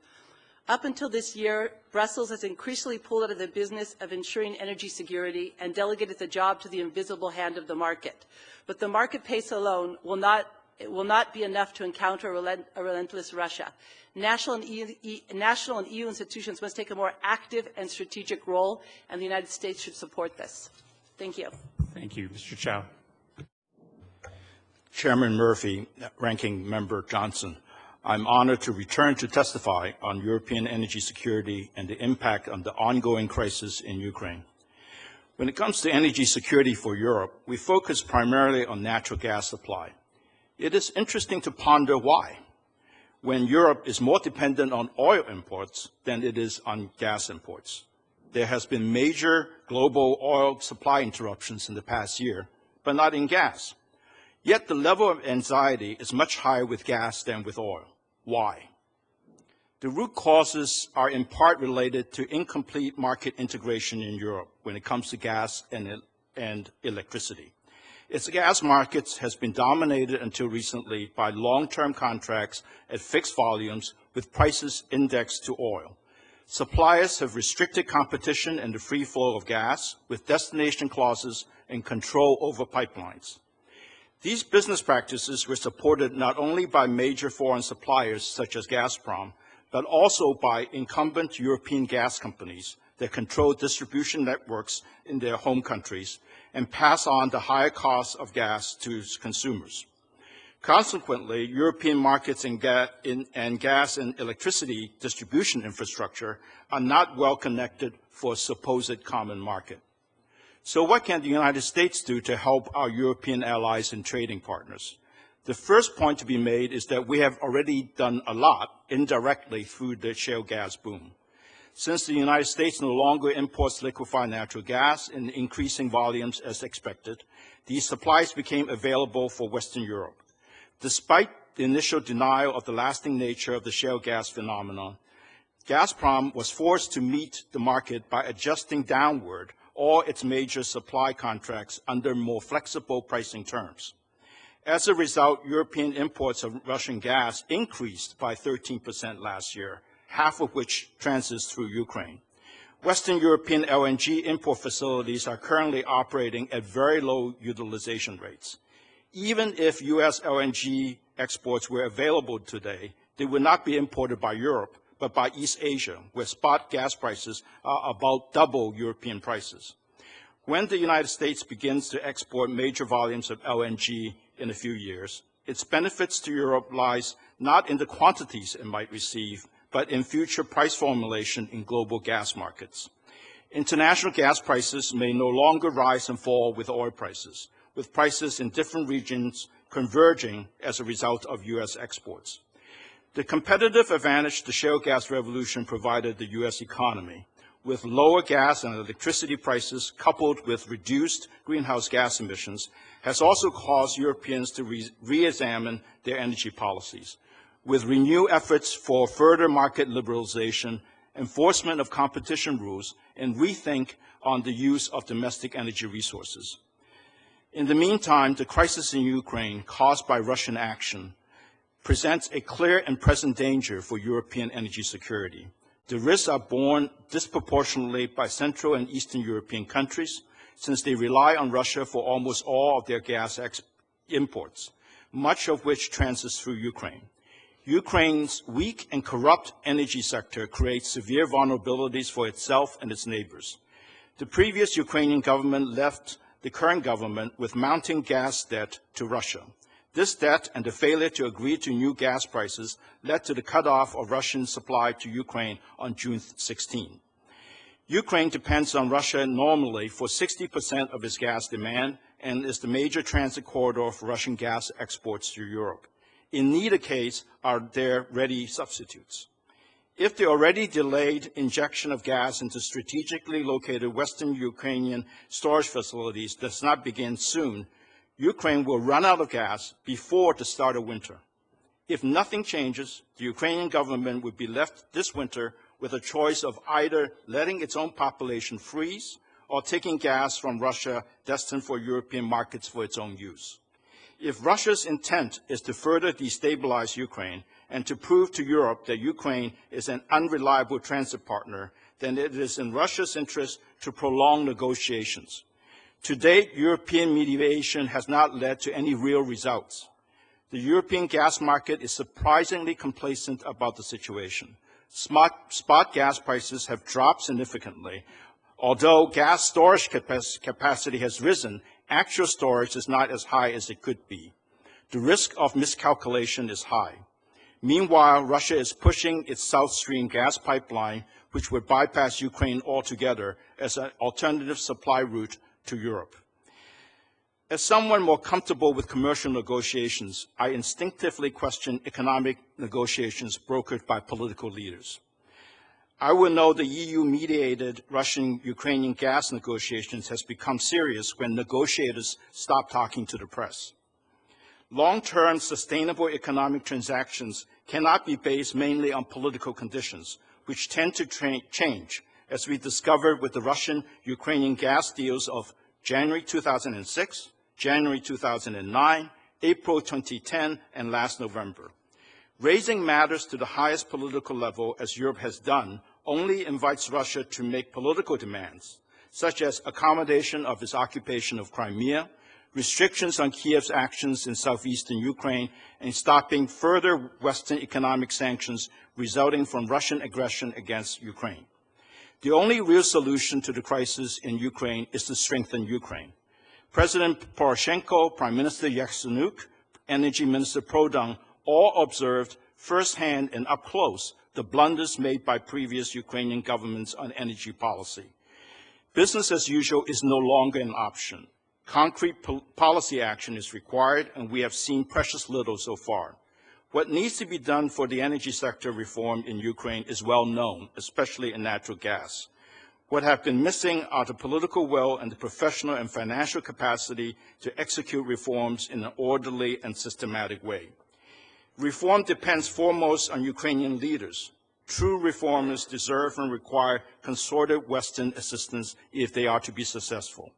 Up until this year, Brussels has increasingly pulled out of the business of ensuring energy security and delegated the job to the invisible hand of the market. But the market pace alone will not it will not be enough to encounter a relentless Russia. National and EU institutions must take a more active and strategic role, and the United States should support this. Thank you. Thank you. Mr. Chow. Chairman Murphy, Ranking Member Johnson, I'm honored to return to testify on European energy security and the impact on the ongoing crisis in Ukraine. When it comes to energy security for Europe, we focus primarily on natural gas supply. It is interesting to ponder why, when Europe is more dependent on oil imports than it is on gas imports. There has been major global oil supply interruptions in the past year, but not in gas. Yet the level of anxiety is much higher with gas than with oil. Why? The root causes are in part related to incomplete market integration in Europe when it comes to gas and electricity. Its gas markets has been dominated until recently by long-term contracts at fixed volumes with prices indexed to oil. Suppliers have restricted competition in the free flow of gas with destination clauses and control over pipelines. These business practices were supported not only by major foreign suppliers such as Gazprom, but also by incumbent European gas companies that control distribution networks in their home countries and pass on the higher costs of gas to consumers. Consequently, European markets and gas and electricity distribution infrastructure are not well connected for a supposed common market. So what can the United States do to help our European allies and trading partners? The first point to be made is that we have already done a lot indirectly through the shale gas boom. Since the United States no longer imports liquefied natural gas in increasing volumes as expected, these supplies became available for Western Europe. Despite the initial denial of the lasting nature of the shale gas phenomenon, Gazprom was forced to meet the market by adjusting downward all its major supply contracts under more flexible pricing terms. As a result, European imports of Russian gas increased by 13% last year, half of which transits through Ukraine. Western European LNG import facilities are currently operating at very low utilization rates. Even if U.S. LNG exports were available today, they would not be imported by Europe, but by East Asia, where spot gas prices are about double European prices. When the United States begins to export major volumes of LNG in a few years, its benefits to Europe lies not in the quantities it might receive, but in future price formulation in global gas markets. International gas prices may no longer rise and fall with oil prices, with prices in different regions converging as a result of U.S. exports. The competitive advantage the shale gas revolution provided the U.S. economy, with lower gas and electricity prices coupled with reduced greenhouse gas emissions, has also caused Europeans to re-examine their energy policies, with renewed efforts for further market liberalization, enforcement of competition rules, and rethink on the use of domestic energy resources. In the meantime, the crisis in Ukraine caused by Russian action presents a clear and present danger for European energy security. The risks are borne disproportionately by Central and Eastern European countries, since they rely on Russia for almost all of their gas imports, much of which transits through Ukraine. Ukraine's weak and corrupt energy sector creates severe vulnerabilities for itself and its neighbors. The previous Ukrainian government left the current government with mounting gas debt to Russia. This debt and the failure to agree to new gas prices led to the cutoff of Russian supply to Ukraine on June 16. Ukraine depends on Russia normally for 60% of its gas demand and is the major transit corridor for Russian gas exports to Europe. In neither case are there ready substitutes. If the already delayed injection of gas into strategically located Western Ukrainian storage facilities does not begin soon, Ukraine will run out of gas before the start of winter. If nothing changes, the Ukrainian government would be left this winter with a choice of either letting its own population freeze or taking gas from Russia destined for European markets for its own use. If Russia's intent is to further destabilize Ukraine and to prove to Europe that Ukraine is an unreliable transit partner, then it is in Russia's interest to prolong negotiations. To date, European mediation has not led to any real results. The European gas market is surprisingly complacent about the situation. Spot gas prices have dropped significantly. Although gas storage capacity has risen, actual storage is not as high as it could be. The risk of miscalculation is high. Meanwhile, Russia is pushing its South Stream gas pipeline, which would bypass Ukraine altogether as an alternative supply route to Europe. As someone more comfortable with commercial negotiations, I instinctively question economic negotiations brokered by political leaders. I will know the EU-mediated Russian-Ukrainian gas negotiations has become serious when negotiators stop talking to the press. Long-term sustainable economic transactions cannot be based mainly on political conditions, which tend to change, as we discovered with the Russian-Ukrainian gas deals of January 2006, January 2009, April 2010, and last November. Raising matters to the highest political level, as Europe has done, only invites Russia to make political demands, such as accommodation of its occupation of Crimea, restrictions on Kiev's actions in southeastern Ukraine, and stopping further Western economic sanctions resulting from Russian aggression against Ukraine. The only real solution to the crisis in Ukraine is to strengthen Ukraine. President Poroshenko, Prime Minister Yatsenyuk, Energy Minister Prodan all observed firsthand and up close the blunders made by previous Ukrainian governments on energy policy. Business as usual is no longer an option. Concrete policy action is required, and we have seen precious little so far. What needs to be done for the energy sector reform in Ukraine is well known, especially in natural gas. What have been missing are the political will and the professional and financial capacity to execute reforms in an orderly and systematic way. Reform depends foremost on Ukrainian leaders. True reformers deserve and require concerted Western assistance if they are to be successful.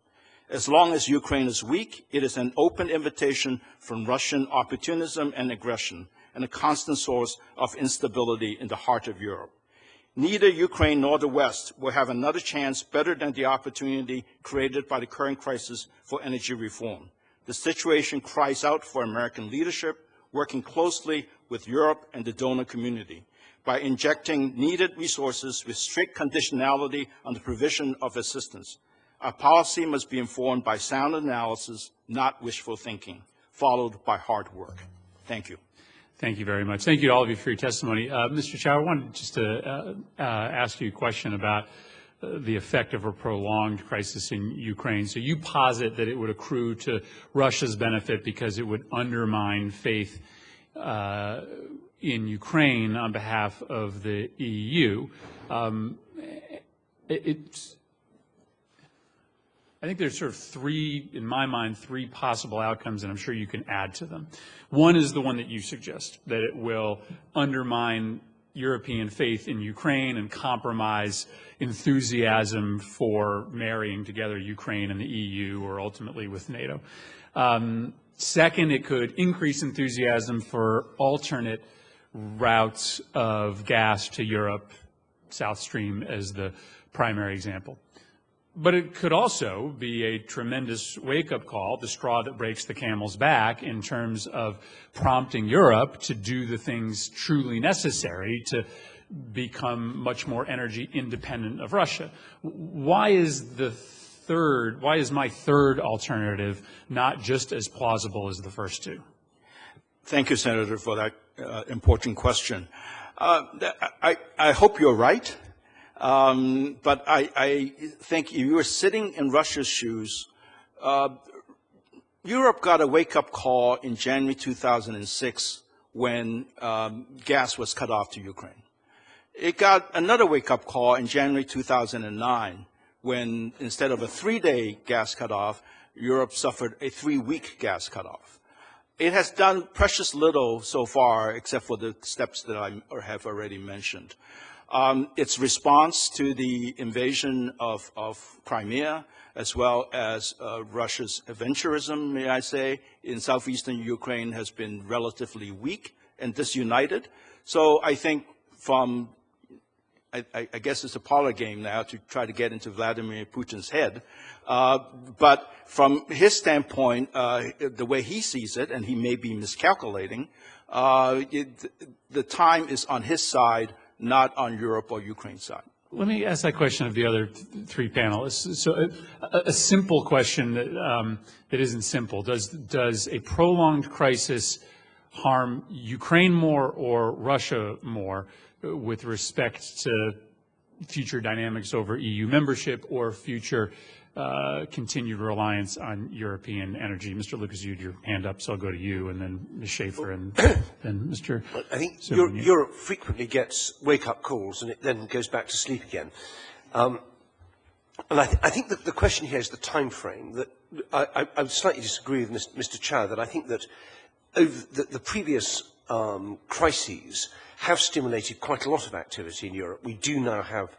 As long as Ukraine is weak, it is an open invitation from Russian opportunism and aggression, and a constant source of instability in the heart of Europe. Neither Ukraine nor the West will have another chance better than the opportunity created by the current crisis for energy reform. The situation cries out for American leadership, working closely with Europe and the donor community by injecting needed resources with strict conditionality on the provision of assistance. Our policy must be informed by sound analysis, not wishful thinking, followed by hard work. Thank you. Thank you very much. Thank you to all of you for your testimony. Mr. Chow, I wanted just to ask you a question about the effect of a prolonged crisis in Ukraine. So you posit that it would accrue to Russia's benefit because it would undermine faith in Ukraine on behalf of the EU. I think there's sort of three, in my mind, three possible outcomes, and I'm sure you can add to them. One is the one that you suggest, that it will undermine European faith in Ukraine and compromise enthusiasm for marrying together Ukraine and the EU, or ultimately with NATO. Second, it could increase enthusiasm for alternate routes of gas to Europe, South Stream as the primary example. But it could also be a tremendous wake-up call, the straw that breaks the camel's back, in terms of prompting Europe to do the things truly necessary to become much more energy independent of Russia. Why is my third alternative not just as plausible as the first two? Thank you, Senator, for that important question. I hope you're right. But I think if you were sitting in Russia's shoes, Europe got a wake-up call in January 2006 when gas was cut off to Ukraine. It got another wake-up call in January 2009 when, instead of a 3-day gas cutoff, Europe suffered a 3-week gas cutoff. It has done precious little so far, except for the steps that I have already mentioned. Its response to the invasion of Crimea, as well as Russia's adventurism, may I say, in southeastern Ukraine has been relatively weak and disunited. So I think from I guess it's a parlor game now to try to get into Vladimir Putin's head. But from his standpoint, the way he sees it, and he may be miscalculating, the time is on his side, not on Europe or Ukraine's side. Let me ask that question of the other three panelists. So a simple question that isn't simple. Does a prolonged crisis harm Ukraine more or Russia more with respect to future dynamics over EU membership or future continued reliance on European energy? Mr. Lucas, you had your hand up, so I'll go to you, and then Ms. Schaefer, and then Mr. I think Zimmerman. Europe frequently gets wake-up calls, and it then goes back to sleep again. And I think that the question here is the time frame. That I would slightly disagree with Mr. Chow, that I think that over the previous crises have stimulated quite a lot of activity in Europe. We do now have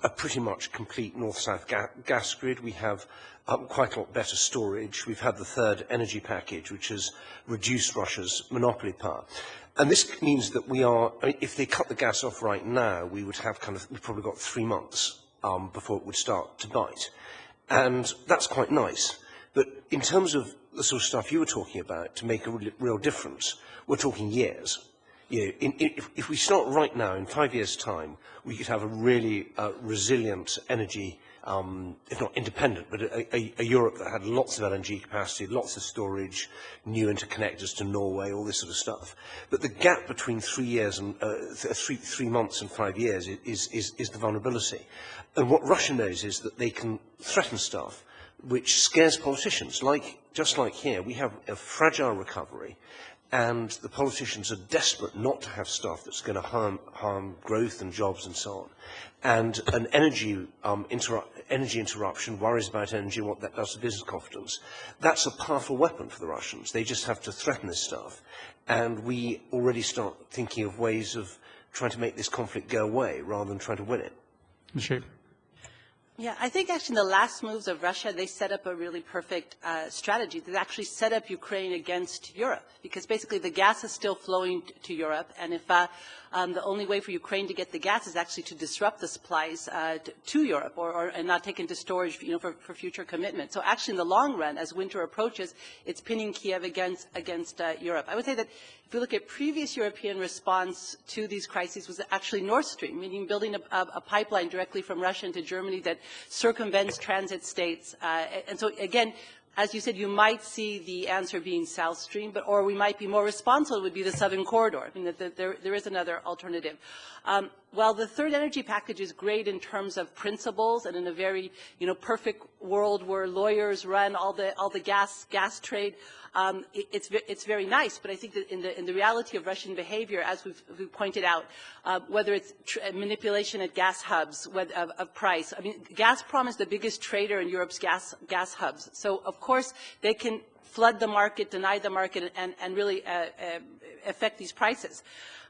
a pretty much complete north-south gas grid. We have quite a lot better storage. We've had the third energy package, which has reduced Russia's monopoly power. And this means that we are, I mean, if they cut the gas off right now, we would have we've probably got 3 months before it would start to bite. And that's quite nice. But in terms of the sort of stuff you were talking about, to make a real difference, we're talking years. You know, if we start right now, in 5 years' time, we could have a really resilient energy, if not independent, but a Europe that had lots of LNG capacity, lots of storage, new interconnectors to Norway, all this sort of stuff. But the gap between 3 years and 3 months and 5 years is the vulnerability. And what Russia knows is that they can threaten stuff which scares politicians. Just like here, we have a fragile recovery, and the politicians are desperate not to have stuff that's going to harm growth and jobs and so on. And an energy interruption, worries about energy and what that does to business confidence, that's a powerful weapon for the Russians. They just have to threaten this stuff. And we already start thinking of ways of trying to make this conflict go away rather than trying to win it. Sure. Yeah, I think actually in the last moves of Russia, they set up a really perfect strategy. They actually set up Ukraine against Europe, because basically the gas is still flowing to Europe, and if the only way for Ukraine to get the gas is actually to disrupt the supplies to Europe, and not take into storage, for future commitment. So actually, in the long run, as winter approaches, it's pinning Kiev against Europe. I would say that if you look at previous European response to these crises, was actually Nord Stream, meaning building a pipeline directly from Russia into Germany that circumvents transit states. And so again, as you said, you might see the answer being South Stream, or we might be more responsible, would be the Southern Corridor. I mean, there is another alternative. While the third energy package is great in terms of principles, and in a very, perfect world where lawyers run all the gas trade, it's very nice. But I think that in the reality of Russian behavior, as we've pointed out, whether it's manipulation at gas hubs of price. I mean, Gazprom is the biggest trader in Europe's gas hubs. So of course they can flood the market, deny the market, and really affect these prices.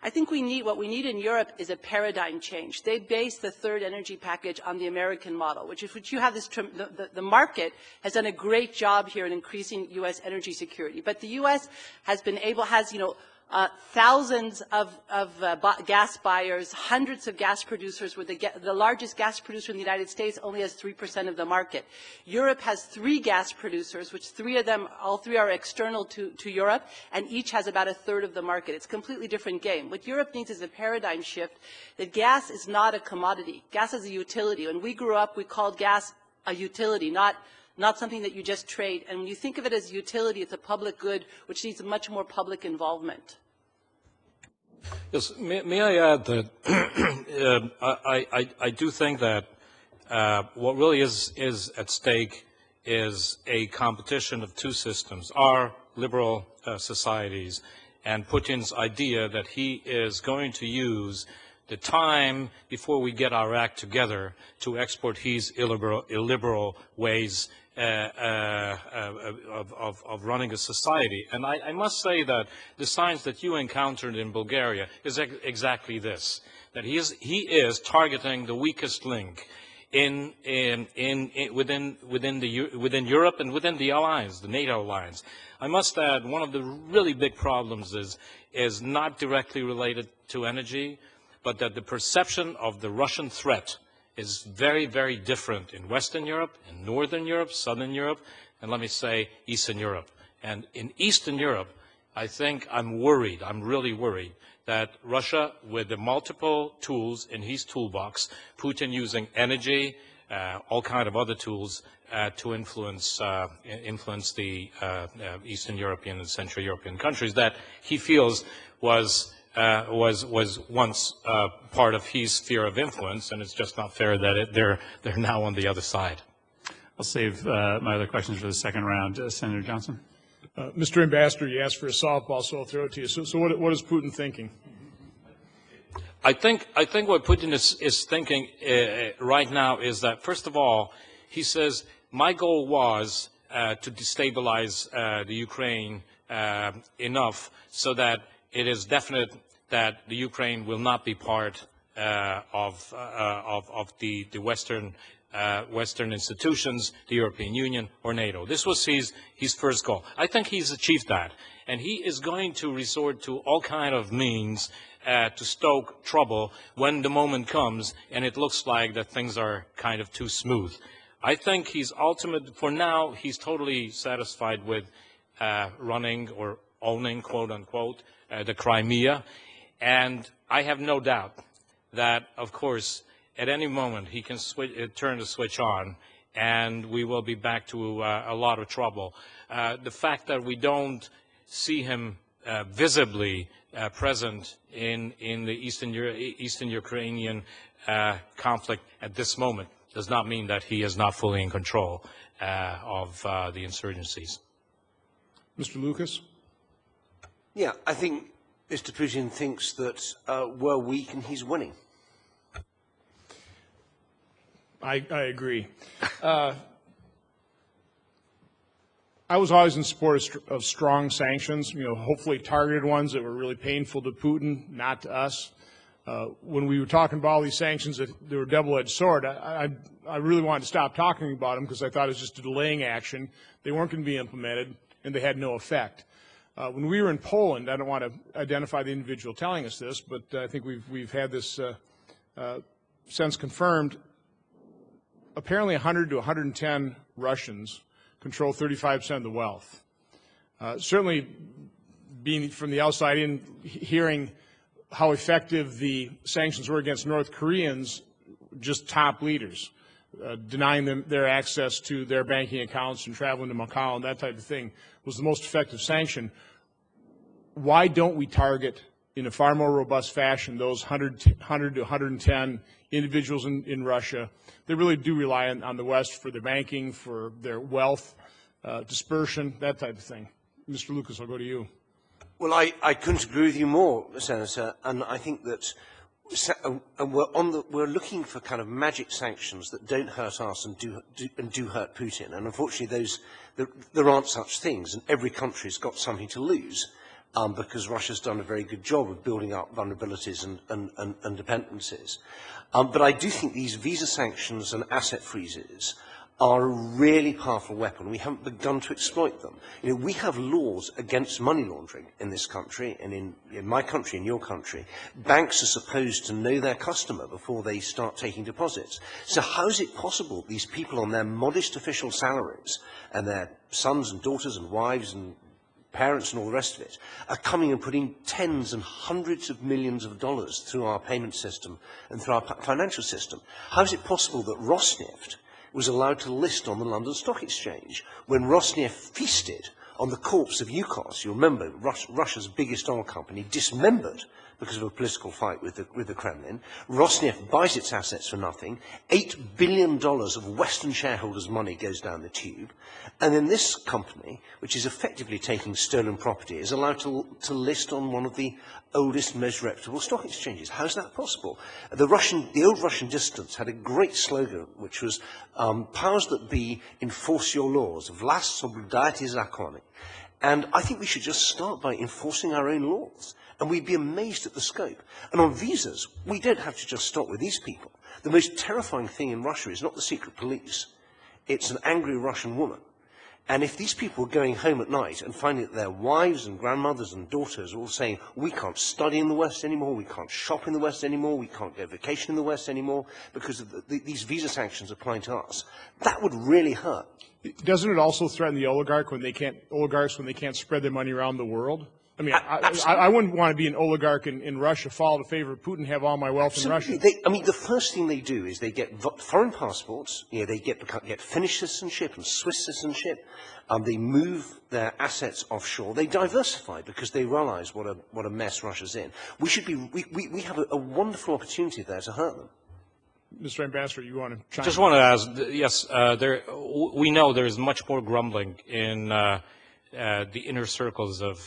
I think what we need in Europe is a paradigm change. They base the third energy package on the American model, which you have this, the market has done a great job here in increasing U.S. energy security. But the U.S. has thousands of gas buyers, hundreds of gas producers. Where the largest gas producer in the United States only has 3% of the market. Europe has 3 gas producers, which all three are external to Europe, and each has about a third of the market. It's a completely different game. What Europe needs is a paradigm shift, that gas is not a commodity. Gas is a utility. When we grew up, we called gas a utility, not something that you just trade. And when you think of it as a utility, it's a public good, which needs much more public involvement. Yes, may I add that I do think that what really is at stake is a competition of two systems, our liberal societies and Putin's idea that he is going to use the time before we get our act together to export his illiberal ways of running a society. And I must say that the signs that you encountered in Bulgaria is exactly this, that he is targeting the weakest link within Europe and within the alliance, the NATO alliance. I must add, one of the really big problems is not directly related to energy, but that the perception of the Russian threat is very, very different in Western Europe, in Northern Europe, Southern Europe, and let me say Eastern Europe. And in Eastern Europe, I think I'm worried, I'm really worried, that Russia, with the multiple tools in his toolbox, Putin using energy, all kind of other tools to influence the Eastern European and Central European countries that he feels was once part of his sphere of influence, and it's just not fair that they're now on the other side. I'll save my other questions for the second round. Senator Johnson. Mr. Ambassador, you asked for a softball, so I'll throw it to you. So what is Putin thinking? I think what Putin is thinking right now is that, first of all, he says, my goal was to destabilize the Ukraine enough so that it is definite that the Ukraine will not be part of the Western institutions, the European Union or NATO. This was his first goal. I think he's achieved that, and he is going to resort to all kind of means to stoke trouble when the moment comes and it looks like that things are kind of too smooth. I think for now, he's totally satisfied with running or owning, quote unquote, the Crimea. And I have no doubt that, of course, at any moment he can turn the switch on and we will be back to a lot of trouble. The fact that we don't see him visibly present in the Eastern Ukrainian conflict at this moment does not mean that he is not fully in control of the insurgencies. Mr. Lucas? Yeah, I think Mr. Putin thinks that we're weak and he's winning. I agree. I was always in support of strong sanctions, hopefully targeted ones that were really painful to Putin, not to us. When we were talking about all these sanctions, they were a double-edged sword. I really wanted to stop talking about them because I thought it was just a delaying action. They weren't going to be implemented, and they had no effect. When we were in Poland, I don't want to identify the individual telling us this, but I think we've had this since confirmed. Apparently 100 to 110 Russians control 35% of the wealth. Certainly, being from the outside in, hearing how effective the sanctions were against North Koreans, just top leaders, denying them their access to their banking accounts and traveling to Macau and that type of thing, was the most effective sanction. Why don't we target in a far more robust fashion those 100 to 110 individuals in Russia that really do rely on the West for their banking, for their wealth, dispersion, that type of thing? Mr. Lucas, I'll go to you. Well, I couldn't agree with you more, Senator, and I think that we're looking for kind of magic sanctions that don't hurt us and do hurt Putin. And unfortunately, there aren't such things, and every country's got something to lose. Because Russia's done a very good job of building up vulnerabilities and dependencies. But I do think these visa sanctions and asset freezes are a really powerful weapon. We haven't begun to exploit them. We have laws against money laundering in this country, and in my country, in your country. Banks are supposed to know their customer before they start taking deposits. So how is it possible these people on their modest official salaries and their sons and daughters and wives and parents and all the rest of it, are coming and putting tens and hundreds of millions of dollars through our payment system and through our financial system? How is it possible that Rosneft was allowed to list on the London Stock Exchange when Rosneft feasted on the corpse of Yukos? You remember, Russia's biggest oil company dismembered because of a political fight with the Kremlin. Rosneft buys its assets for nothing. $8 billion of Western shareholders' money goes down the tube. And then this company, which is effectively taking stolen property, is allowed to list on one of the oldest, most reputable stock exchanges. How is that possible? The old Russian dissidents had a great slogan, which was, powers that be, enforce your laws. Vlast soblюдайте законы. And I think we should just start by enforcing our own laws. And we'd be amazed at the scope. And on visas, we don't have to just stop with these people. The most terrifying thing in Russia is not the secret police. It's an angry Russian woman. And if these people are going home at night and finding that their wives and grandmothers and daughters are all saying, we can't study in the West anymore, we can't shop in the West anymore, we can't go vacation in the West anymore because of these visa sanctions applying to us, that would really hurt. Doesn't it also threaten the oligarchs when they can't spread their money around the world? I mean, I wouldn't want to be an oligarch in Russia, fall to favor of Putin, have all my wealth in Russia. I mean, the first thing they do is they get foreign passports. You know, they get Finnish citizenship and Swiss citizenship. They move their assets offshore. They diversify because they realise what a mess Russia's in. We have a wonderful opportunity there to hurt them. Mr. Ambassador, you want to chime in? Just want to ask, yes, we know there is much more grumbling in the inner circles of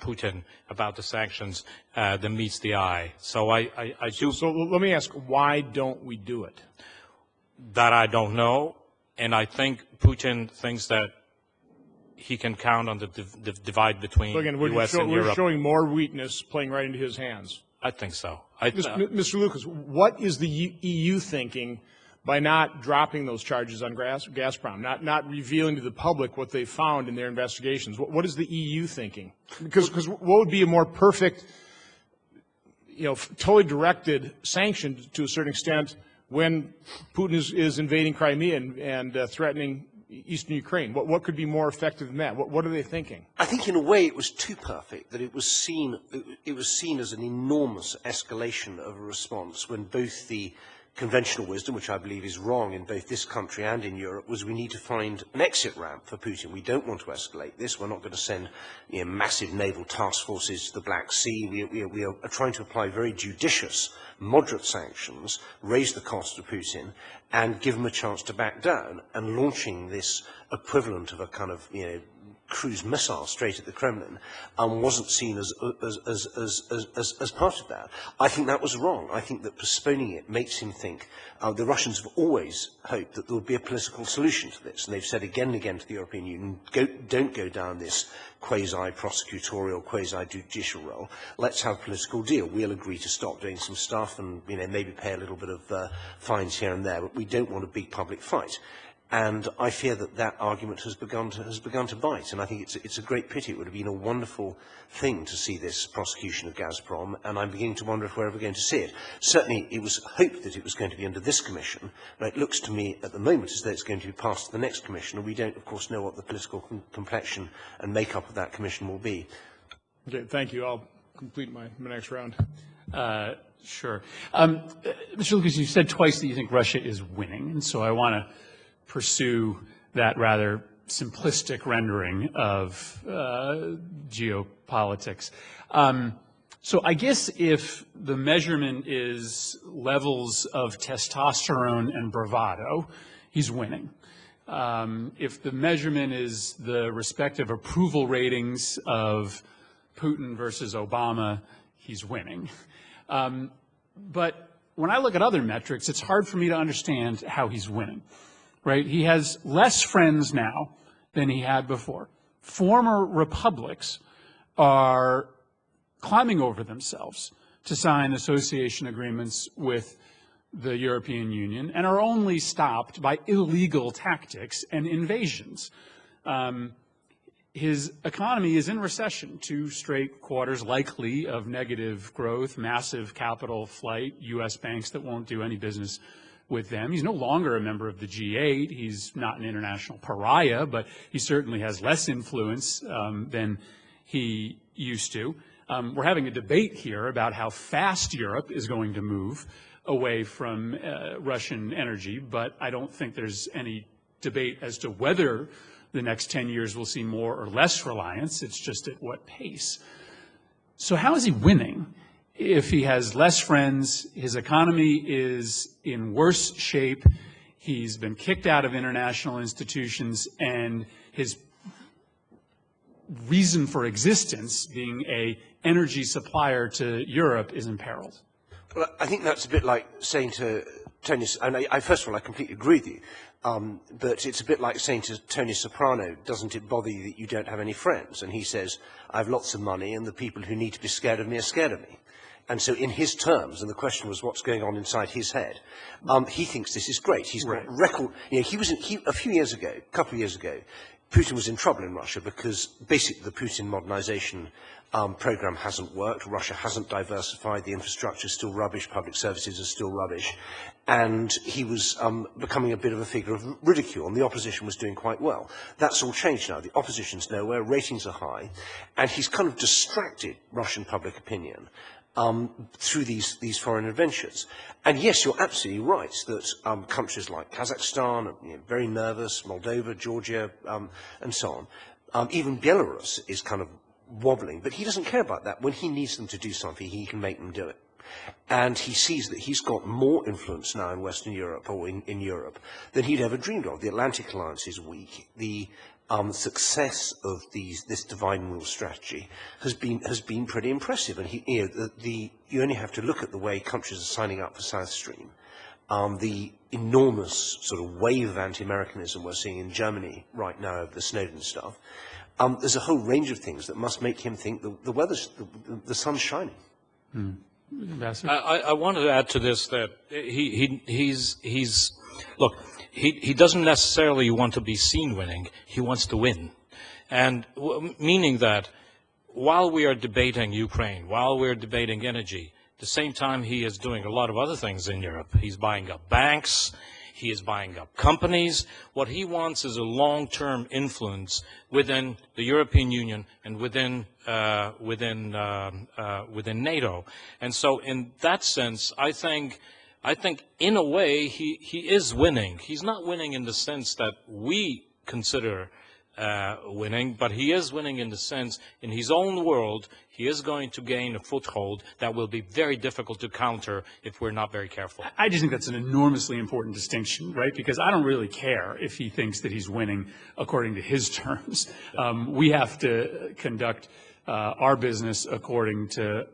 Putin about the sanctions than meets the eye. So I do. So let me ask, why don't we do it? That I don't know, and I think Putin thinks that he can count on the divide between U.S. and Europe. We're showing more weakness playing right into his hands. I think so. Mr. Lucas, what is the EU thinking by not dropping those charges on Gazprom, not revealing to the public what they found in their investigations? What is the EU thinking? Because what would be a more perfect, totally directed sanction to a certain extent when Putin is invading Crimea and threatening eastern Ukraine? What could be more effective than that? What are they thinking? I think in a way it was too perfect, that it was seen as an enormous escalation of a response when both the conventional wisdom, which I believe is wrong in both this country and in Europe, was we need to find an exit ramp for Putin. We don't want to escalate this. We're not going to send massive naval task forces to the Black Sea. We are trying to apply very judicious, moderate sanctions, raise the cost of Putin, and give him a chance to back down. And launching this equivalent of a kind of cruise missile straight at the Kremlin wasn't seen as part of that. I think that was wrong. I think that postponing it makes him think the Russians have always hoped that there would be a political solution to this, and they've said again and again to the European Union, don't go down this quasi-prosecutorial, quasi-judicial role. Let's have a political deal. We'll agree to stop doing some stuff and maybe pay a little bit of fines here and there, but we don't want a big public fight. And I fear that argument has begun to bite, and I think it's a great pity. It would have been a wonderful thing to see this prosecution of Gazprom, and I'm beginning to wonder if we're ever going to see it. Certainly, it was hoped that it was going to be under this commission, but it looks to me at the moment as though it's going to be passed to the next commission, and we don't, of course, know what the political complexion and makeup of that commission will be. Okay, thank you. I'll complete my next round. Sure. Mr. Lucas, you said twice that you think Russia is winning, and so I want to pursue that rather simplistic rendering of geopolitics. So I guess if the measurement is levels of testosterone and bravado, he's winning. If the measurement is the respective approval ratings of Putin versus Obama, he's winning. But when I look at other metrics, it's hard for me to understand how he's winning. Right? He has less friends now than he had before. Former republics are climbing over themselves to sign association agreements with the European Union and are only stopped by illegal tactics and invasions. His economy is in recession, 2 straight quarters likely of negative growth, massive capital flight, U.S. banks that won't do any business with them. He's no longer a member of the G8. He's not an international pariah, but he certainly has less influence than he used to. We're having a debate here about how fast Europe is going to move away from Russian energy, but I don't think there's any debate as to whether the next 10 years will see more or less reliance. It's just at what pace. So how is he winning? If he has less friends, his economy is in worse shape, he's been kicked out of international institutions, and his reason for existence, being an energy supplier to Europe, is imperiled. Well, I think that's a bit like saying to Tony, and first of all, I completely agree with you, but it's a bit like saying to Tony Soprano, doesn't it bother you that you don't have any friends? And he says, I have lots of money, and the people who need to be scared of me are scared of me. And so in his terms, and the question was what's going on inside his head, he thinks this is great. He's got record, a couple of years ago, Putin was in trouble in Russia because basically the Putin modernization program hasn't worked. Russia hasn't diversified. The infrastructure is still rubbish. Public services are still rubbish. And he was becoming a bit of a figure of ridicule, and the opposition was doing quite well. That's all changed now. The opposition's nowhere, ratings are high, and he's kind of distracted Russian public opinion through these foreign adventures. And yes, you're absolutely right that countries like Kazakhstan are very nervous, Moldova, Georgia, and so on. Even Belarus is kind of wobbling, but he doesn't care about that. When he needs them to do something, he can make them do it. And he sees that he's got more influence now in Western Europe, or in Europe, than he'd ever dreamed of. The Atlantic Alliance is weak. The success of this divide and rule strategy has been pretty impressive. And you only have to look at the way countries are signing up for South Stream, the enormous sort of wave of anti-Americanism we're seeing in Germany right now over the Snowden stuff. There's a whole range of things that must make him think the sun's shining. Mm. I want to add to this that look, he doesn't necessarily want to be seen winning. He wants to win. And meaning that while we are debating Ukraine, while we're debating energy, at the same time he is doing a lot of other things in Europe. He's buying up banks. He is buying up companies. What he wants is a long-term influence within the European Union and within NATO. And so in that sense, I think in a way he is winning. He's not winning in the sense that we consider winning, but he is winning in the sense in his own world he is going to gain a foothold that will be very difficult to counter if we're not very careful. I just think that's an enormously important distinction, right? Because I don't really care if he thinks that he's winning according to his terms. We have to conduct our business according to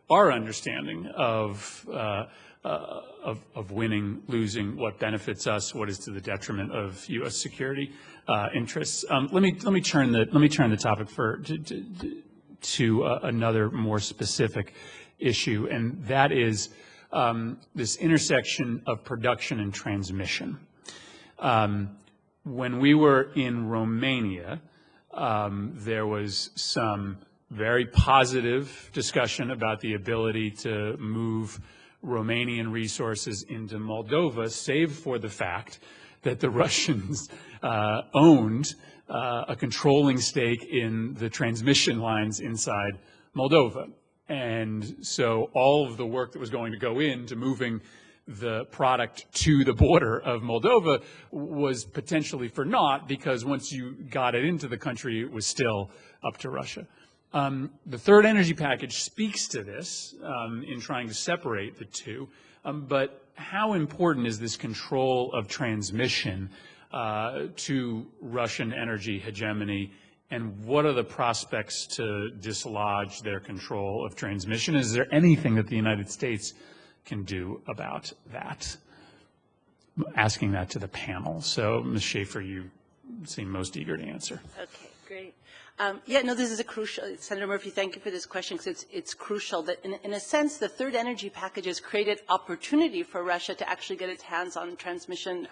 our understanding of winning, losing, what benefits us, what is to the detriment of U.S. security interests. Let me turn the topic to another more specific issue, and that is this intersection of production and transmission. When we were in Romania, there was some very positive discussion about the ability to move Romanian resources into Moldova, save for the fact that the Russians owned a controlling stake in the transmission lines inside Moldova. And so all of the work that was going to go into moving the product to the border of Moldova was potentially for naught, because once you got it into the country, it was still up to Russia. The third energy package speaks to this in trying to separate the two, but how important is this control of transmission to Russian energy hegemony, and what are the prospects to dislodge their control of transmission? Is there anything that the United States can do about that? I'm asking that to the panel. So, Ms. Schaefer, you seem most eager to answer. Okay, great. This is a crucial, Senator Murphy, thank you for this question, because it's crucial that in a sense the third energy package has created opportunity for Russia to actually get its hands on transmission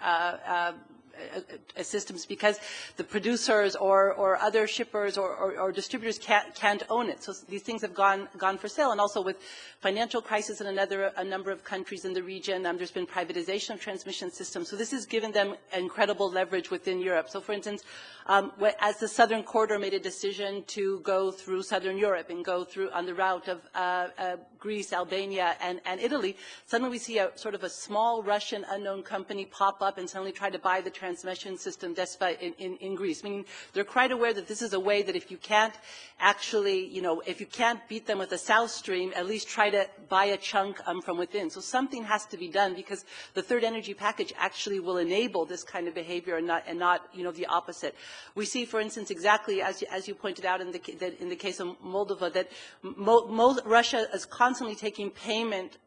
systems, because the producers or other shippers or distributors can't own it. So these things have gone for sale. And also with financial crisis in a number of countries in the region, there's been privatization of transmission systems. So this has given them incredible leverage within Europe. So for instance, as the Southern Corridor made a decision to go through Southern Europe and go through on the route of Greece, Albania, and Italy, suddenly we see a sort of a small Russian unknown company pop up and suddenly try to buy the transmission system in Greece. Meaning they're quite aware that this is a way that if you can't actually, if you can't beat them with a South Stream, at least try to buy a chunk from within. So something has to be done, because the third energy package actually will enable this kind of behavior and not the opposite. We see, for instance, exactly as you pointed out in the case of Moldova, that Russia is constantly taking payment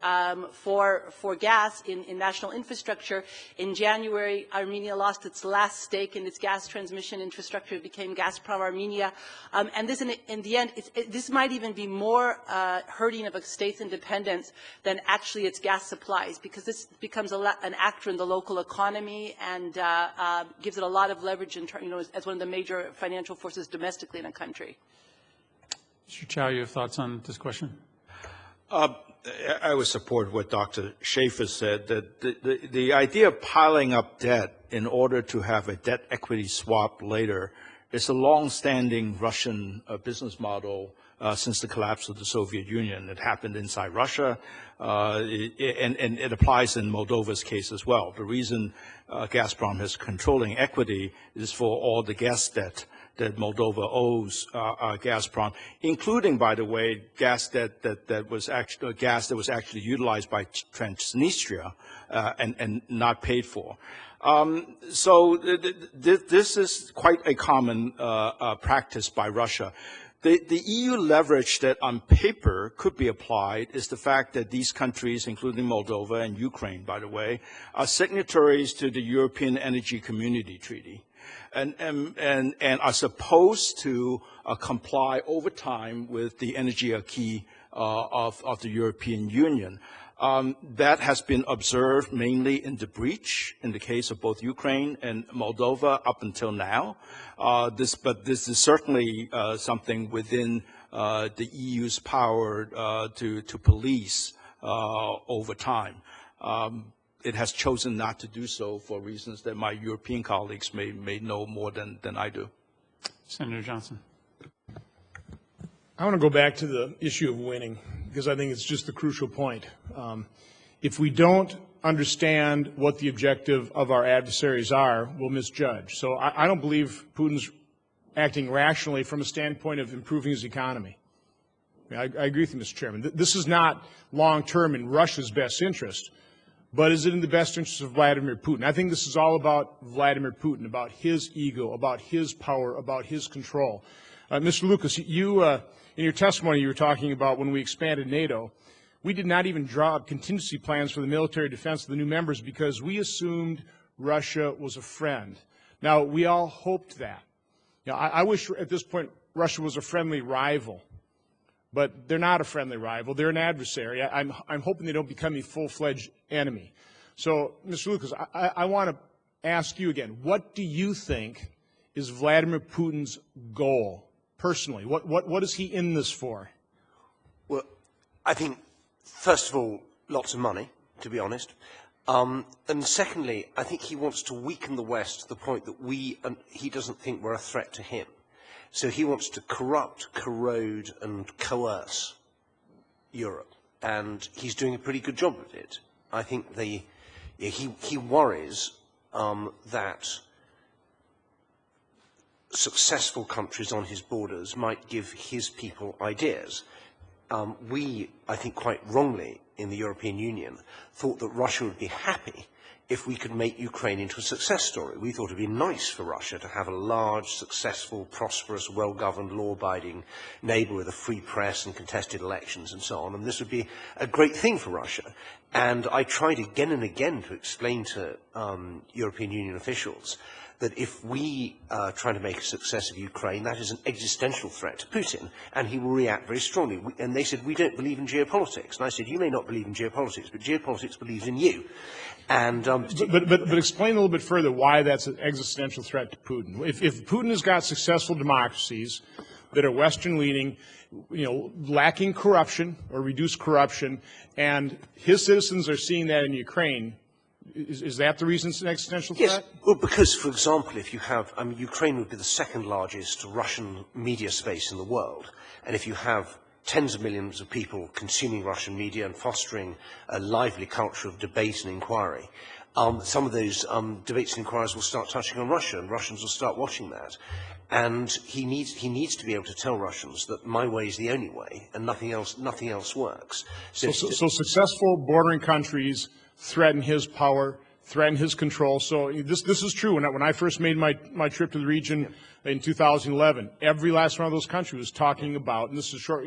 for gas in national infrastructure. In January, Armenia lost lost its last stake in its gas transmission infrastructure. It became Gazprom Armenia. And this, in the end, this might even be more hurting of a state's independence than actually its gas supplies, because this becomes an actor in the local economy and gives it a lot of leverage in as one of the major financial forces domestically in a country. Mr. Chow, you have thoughts on this question? I would support what Dr. Schaefer said, that the idea of piling up debt in order to have a debt equity swap later is a long-standing Russian business model since the collapse of the Soviet Union. It happened inside Russia, and it applies in Moldova's case as well. The reason Gazprom has controlling equity is for all the gas debt that Moldova owes Gazprom, including, by the way, gas that was actually utilized by Transnistria and not paid for. So this is quite a common practice by Russia. The EU leverage that on paper could be applied is the fact that these countries, including Moldova and Ukraine, by the way, are signatories to the European Energy Community Treaty and are supposed to comply over time with the energy acquis of the European Union. That has been observed mainly in the breach in the case of both Ukraine and Moldova up until now. But this is certainly something within the EU's power to police over time. It has chosen not to do so for reasons that my European colleagues may know more than I do. Senator Johnson. I want to go back to the issue of winning, because I think it's just the crucial point. If we don't understand what the objective of our adversaries are, we'll misjudge. So I don't believe Putin's acting rationally from a standpoint of improving his economy. I agree with you, Mr. Chairman. This is not long-term in Russia's best interest, but is it in the best interest of Vladimir Putin? I think this is all about Vladimir Putin, about his ego, about his power, about his control. Mr. Lucas, you, in your testimony, you were talking about when we expanded NATO, we did not even draw up contingency plans for the military defense of the new members because we assumed Russia was a friend. Now, we all hoped that. I wish at this point Russia was a friendly rival. But they're not a friendly rival. They're an adversary. I'm hoping they don't become a full-fledged enemy. So, Mr. Lucas, I want to ask you again, what do you think is Vladimir Putin's goal, personally? What is he in this for? Well, I think, first of all, lots of money, to be honest. And secondly, I think he wants to weaken the West to the point that he doesn't think we're a threat to him. So he wants to corrupt, corrode, and coerce Europe, and he's doing a pretty good job of it. I think he worries that successful countries on his borders might give his people ideas. We, I think quite wrongly, in the European Union, thought that Russia would be happy if we could make Ukraine into a success story. We thought it would be nice for Russia to have a large, successful, prosperous, well-governed, law-abiding neighbor with a free press and contested elections and so on, and this would be a great thing for Russia. And I tried again and again to explain to European Union officials that if we try to make a success of Ukraine, that is an existential threat to Putin, and he will react very strongly. And they said, we don't believe in geopolitics. And I said, you may not believe in geopolitics, but geopolitics believes in you. And but explain a little bit further why that's an existential threat to Putin. If Putin has got successful democracies that are Western-leaning, lacking corruption or reduced corruption, and his citizens are seeing that in Ukraine, is that the reason it's an existential threat? Yes, well, because, for example, if you have, Ukraine would be the second largest Russian media space in the world, and if you have tens of millions of people consuming Russian media and fostering a lively culture of debate and inquiry, some of those debates and inquiries will start touching on Russia, and Russians will start watching that. And he needs to be able to tell Russians that my way is the only way, and nothing else works. So successful bordering countries threaten his power, threaten his control. So this is true. When I first made my trip to the region in 2011, every last one of those countries was talking about, and this is short,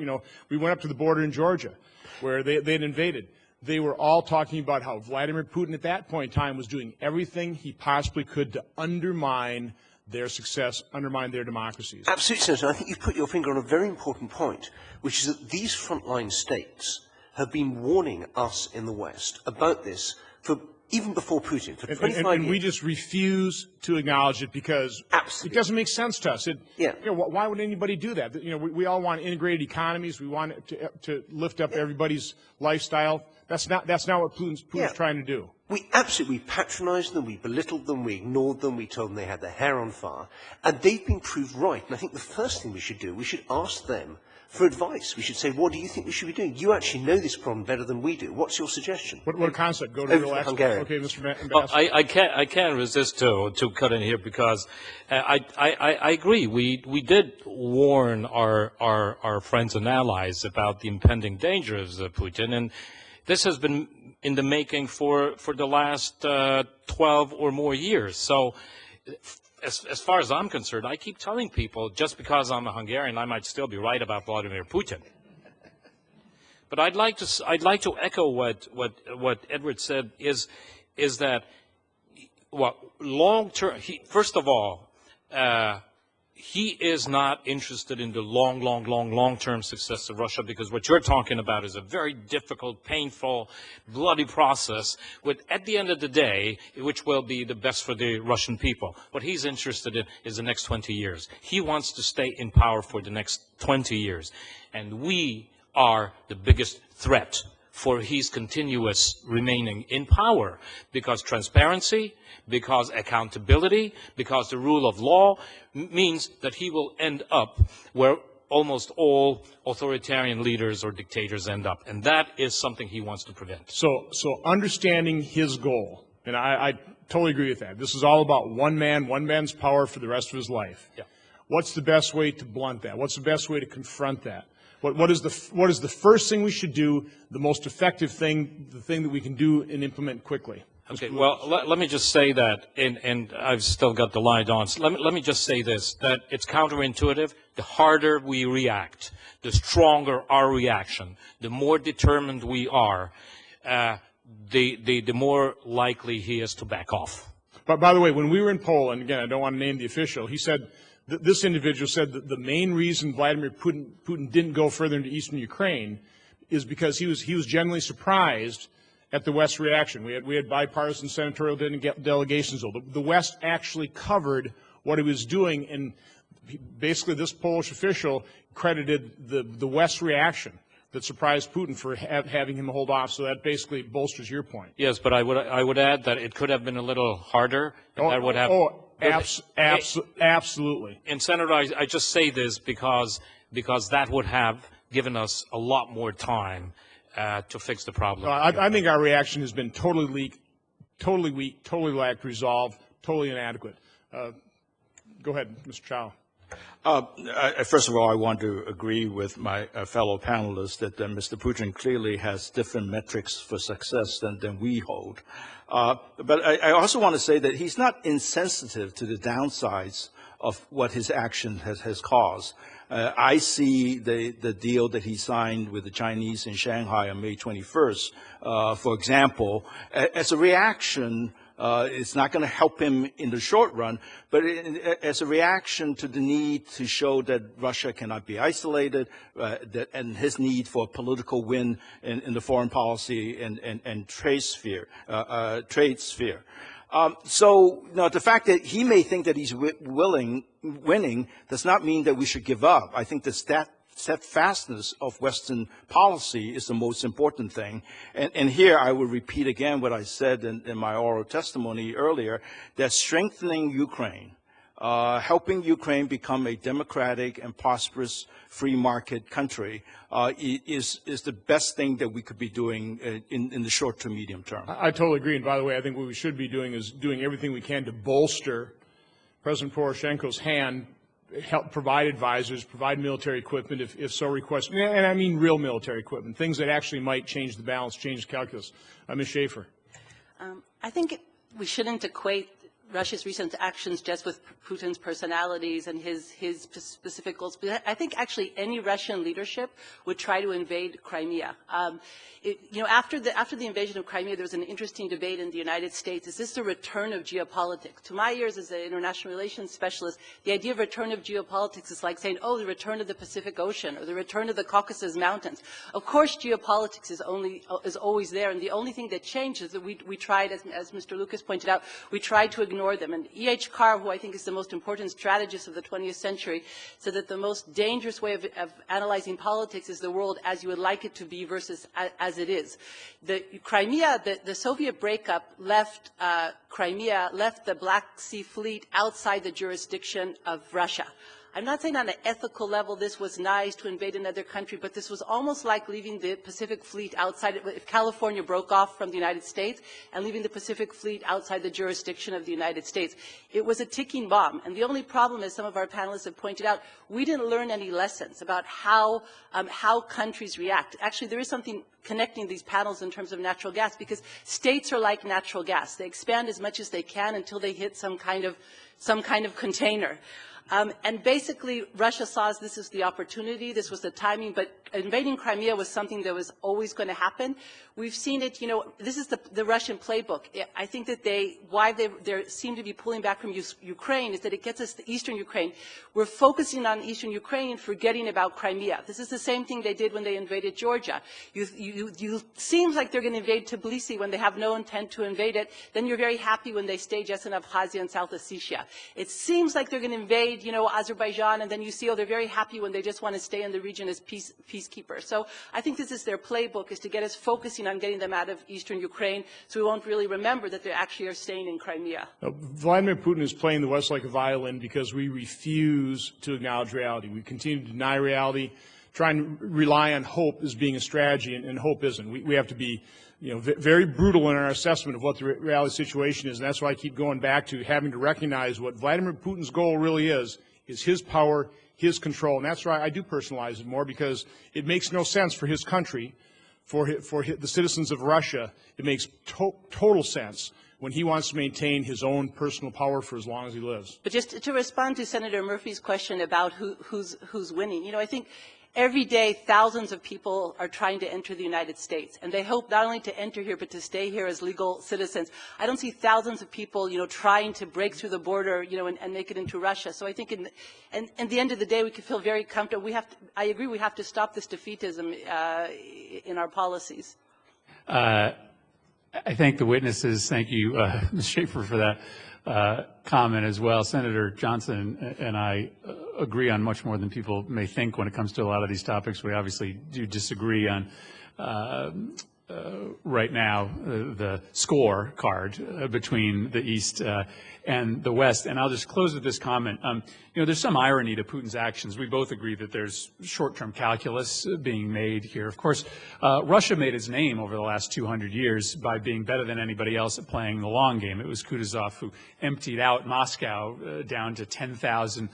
we went up to the border in Georgia where they had invaded. they were all talking about how Vladimir Putin at that point in time was doing everything he possibly could to undermine their success, undermine their democracies. Absolutely, Senator. I think you've put your finger on a very important point, which is that these frontline states have been warning us in the West about this for even before Putin, for 25 years. And we just refuse to acknowledge it because it doesn't make sense to us. Why would anybody do that? We all want integrated economies. We want it to lift up everybody's lifestyle. That's not what Putin's trying to do. We patronized them, we belittled them, we ignored them, we told them they had their hair on fire, and they've been proved right. And I think the first thing we should do, we should ask them for advice. We should say, what do you think we should be doing? You actually know this problem better than we do. What's your suggestion? What concept? Go to real Hungarian. Okay, Mr. Ambassador. Well, I can't resist to cut in here because I agree. We did warn our friends and allies about the impending dangers of Putin, and this has been in the making for the last 12 or more years. So as far as I'm concerned, I keep telling people, just because I'm a Hungarian, I might still be right about Vladimir Putin. But I'd like to echo what Edward said is that long term. First of all, he is not interested in the long-term success of Russia, because what you're talking about is a very difficult, painful, bloody process, at the end of the day, which will be the best for the Russian people. What he's interested in is the next 20 years. He wants to stay in power for the next 20 years. And we are the biggest threat for his continuous remaining in power, because transparency, because accountability, because the rule of law means that he will end up where almost all authoritarian leaders or dictators end up. And that is something he wants to prevent. So understanding his goal, and I totally agree with that. This is all about one man's power for the rest of his life. Yeah. What's the best way to blunt that? What's the best way to confront that? What is the first thing we should do, the most effective thing, the thing that we can do and implement quickly? Okay, well, let me just say that, and I've still got the light on. So let me just say this, that it's counterintuitive. The harder we react, the stronger our reaction, the more determined we are, the more likely he is to back off. But by the way, when we were in Poland, again, I don't want to name the official, he said, this individual said that the main reason Vladimir Putin didn't go further into eastern Ukraine is because he was genuinely surprised at the West's reaction. We had bipartisan senatorial delegations. The West actually covered what he was doing, and basically this Polish official credited the West's reaction that surprised Putin for having him hold off. So that basically bolsters your point. Yes, but I would add that it could have been a little harder. Absolutely. And Senator, I just say this because that would have given us a lot more time to fix the problem. I think our reaction has been totally weak, totally lacked resolve, totally inadequate. Go ahead, Mr. Chow. First of all, I want to agree with my fellow panelists that Mr. Putin clearly has different metrics for success than we hold. But I also want to say that he's not insensitive to the downsides of what his action has caused. I see the deal that he signed with the Chinese in Shanghai on May 21st, for example, as a reaction. It's not going to help him in the short run, but as a reaction to the need to show that Russia cannot be isolated, and his need for a political win in the foreign policy and trade sphere. So, the fact that he may think that he's winning does not mean that we should give up. I think that steadfastness of Western policy is the most important thing. And here I will repeat again what I said in my oral testimony earlier, that strengthening Ukraine, helping Ukraine become a democratic and prosperous free market country is the best thing that we could be doing in the short to medium term. I totally agree. And by the way, I think what we should be doing is doing everything we can to bolster President Poroshenko's hand, help provide advisors, provide military equipment if so requested, and I mean real military equipment, things that actually might change the balance, change the calculus. Ms. Schaefer. I think we shouldn't equate Russia's recent actions just with Putin's personalities and his specific goals. But I think actually any Russian leadership would try to invade Crimea. After the invasion of Crimea, there was an interesting debate in the United States. Is this the return of geopolitics? To my ears as an international relations specialist, the idea of return of geopolitics is like saying, oh, the return of the Pacific Ocean or the return of the Caucasus Mountains. Of course, geopolitics is always there, and the only thing that changed is that we tried, as Mr. Lucas pointed out, we tried to ignore them. And E.H. Carr, who I think is the most important strategist of the 20th century, said that the most dangerous way of analyzing politics is the world as you would like it to be versus as it is. The Crimea, the Soviet breakup left Crimea, left the Black Sea Fleet outside the jurisdiction of Russia. I'm not saying on an ethical level this was nice to invade another country, but this was almost like leaving the Pacific Fleet outside. If California broke off from the United States and leaving the Pacific Fleet outside the jurisdiction of the United States. It was a ticking bomb. And the only problem, as some of our panelists have pointed out, we didn't learn any lessons about how countries react. Actually, there is something connecting these panels in terms of natural gas, because states are like natural gas. They expand as much as they can until they hit some kind of container. And basically, Russia saw this as the opportunity, this was the timing, but invading Crimea was something that was always going to happen. We've seen it, this is the Russian playbook. I think that why they seem to be pulling back from Ukraine is that it gets us to eastern Ukraine. We're focusing on eastern Ukraine and forgetting about Crimea. This is the same thing they did when they invaded Georgia. Seems like they're going to invade Tbilisi when they have no intent to invade it. Then you're very happy when they stay just in Abkhazia and South Ossetia. It seems like they're going to invade Azerbaijan, and then you see, they're very happy when they just want to stay in the region as peacekeepers. So I think this is their playbook, is to get us focusing on getting them out of eastern Ukraine, so we won't really remember that they actually are staying in Crimea. Vladimir Putin is playing the West like a violin because we refuse to acknowledge reality. We continue to deny reality, try and rely on hope as being a strategy, and hope isn't. We have to be very brutal in our assessment of what the reality situation is, and that's why I keep going back to having to recognize what Vladimir Putin's goal really is his power, his control, and that's why I do personalize it more, because it makes no sense for his country, for the citizens of Russia. It makes total sense when he wants to maintain his own personal power for as long as he lives. But just to respond to Senator Murphy's question about who's winning, I think every day, thousands of people are trying to enter the United States, and they hope not only to enter here, but to stay here as legal citizens. I don't see thousands of people, trying to break through the border, and make it into Russia. So I think at the end of the day, we can feel very comfortable. I agree, we have to stop this defeatism in our policies. I thank the witnesses. Thank you, Ms. Schaefer, for that comment as well. Senator Johnson and I agree on much more than people may think when it comes to a lot of these topics. We obviously do disagree on right now the scorecard between the East and the West. And I'll just close with this comment. There's some irony to Putin's actions. We both agree that there's short-term calculus being made here. Of course, Russia made its name over the last 200 years by being better than anybody else at playing the long game. It was Kutuzov who emptied out Moscow down to 10,000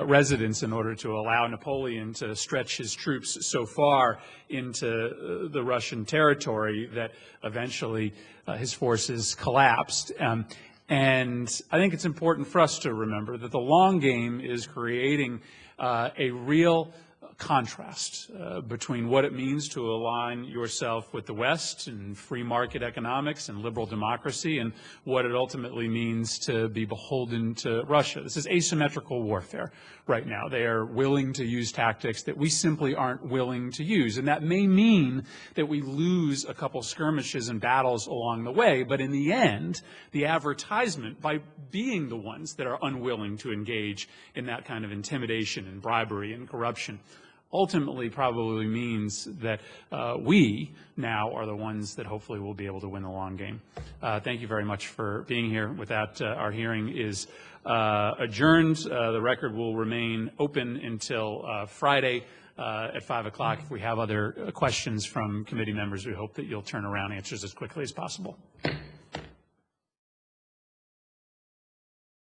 residents in order to allow Napoleon to stretch his troops so far into the Russian territory that eventually his forces collapsed. And I think it's important for us to remember that the long game is creating a real contrast between what it means to align yourself with the West and free market economics and liberal democracy, and what it ultimately means to be beholden to Russia. This is asymmetrical warfare right now. They are willing to use tactics that we simply aren't willing to use, and that may mean that we lose a couple skirmishes and battles along the way, but in the end, the advertisement, by being the ones that are unwilling to engage in that kind of intimidation and bribery and corruption, ultimately probably means that we now are the ones that hopefully will be able to win the long game. Thank you very much for being here. With that, our hearing is adjourned. The record will remain open until Friday at 5 o'clock. If we have other questions from committee members, we hope that you'll turn around answers as quickly as possible.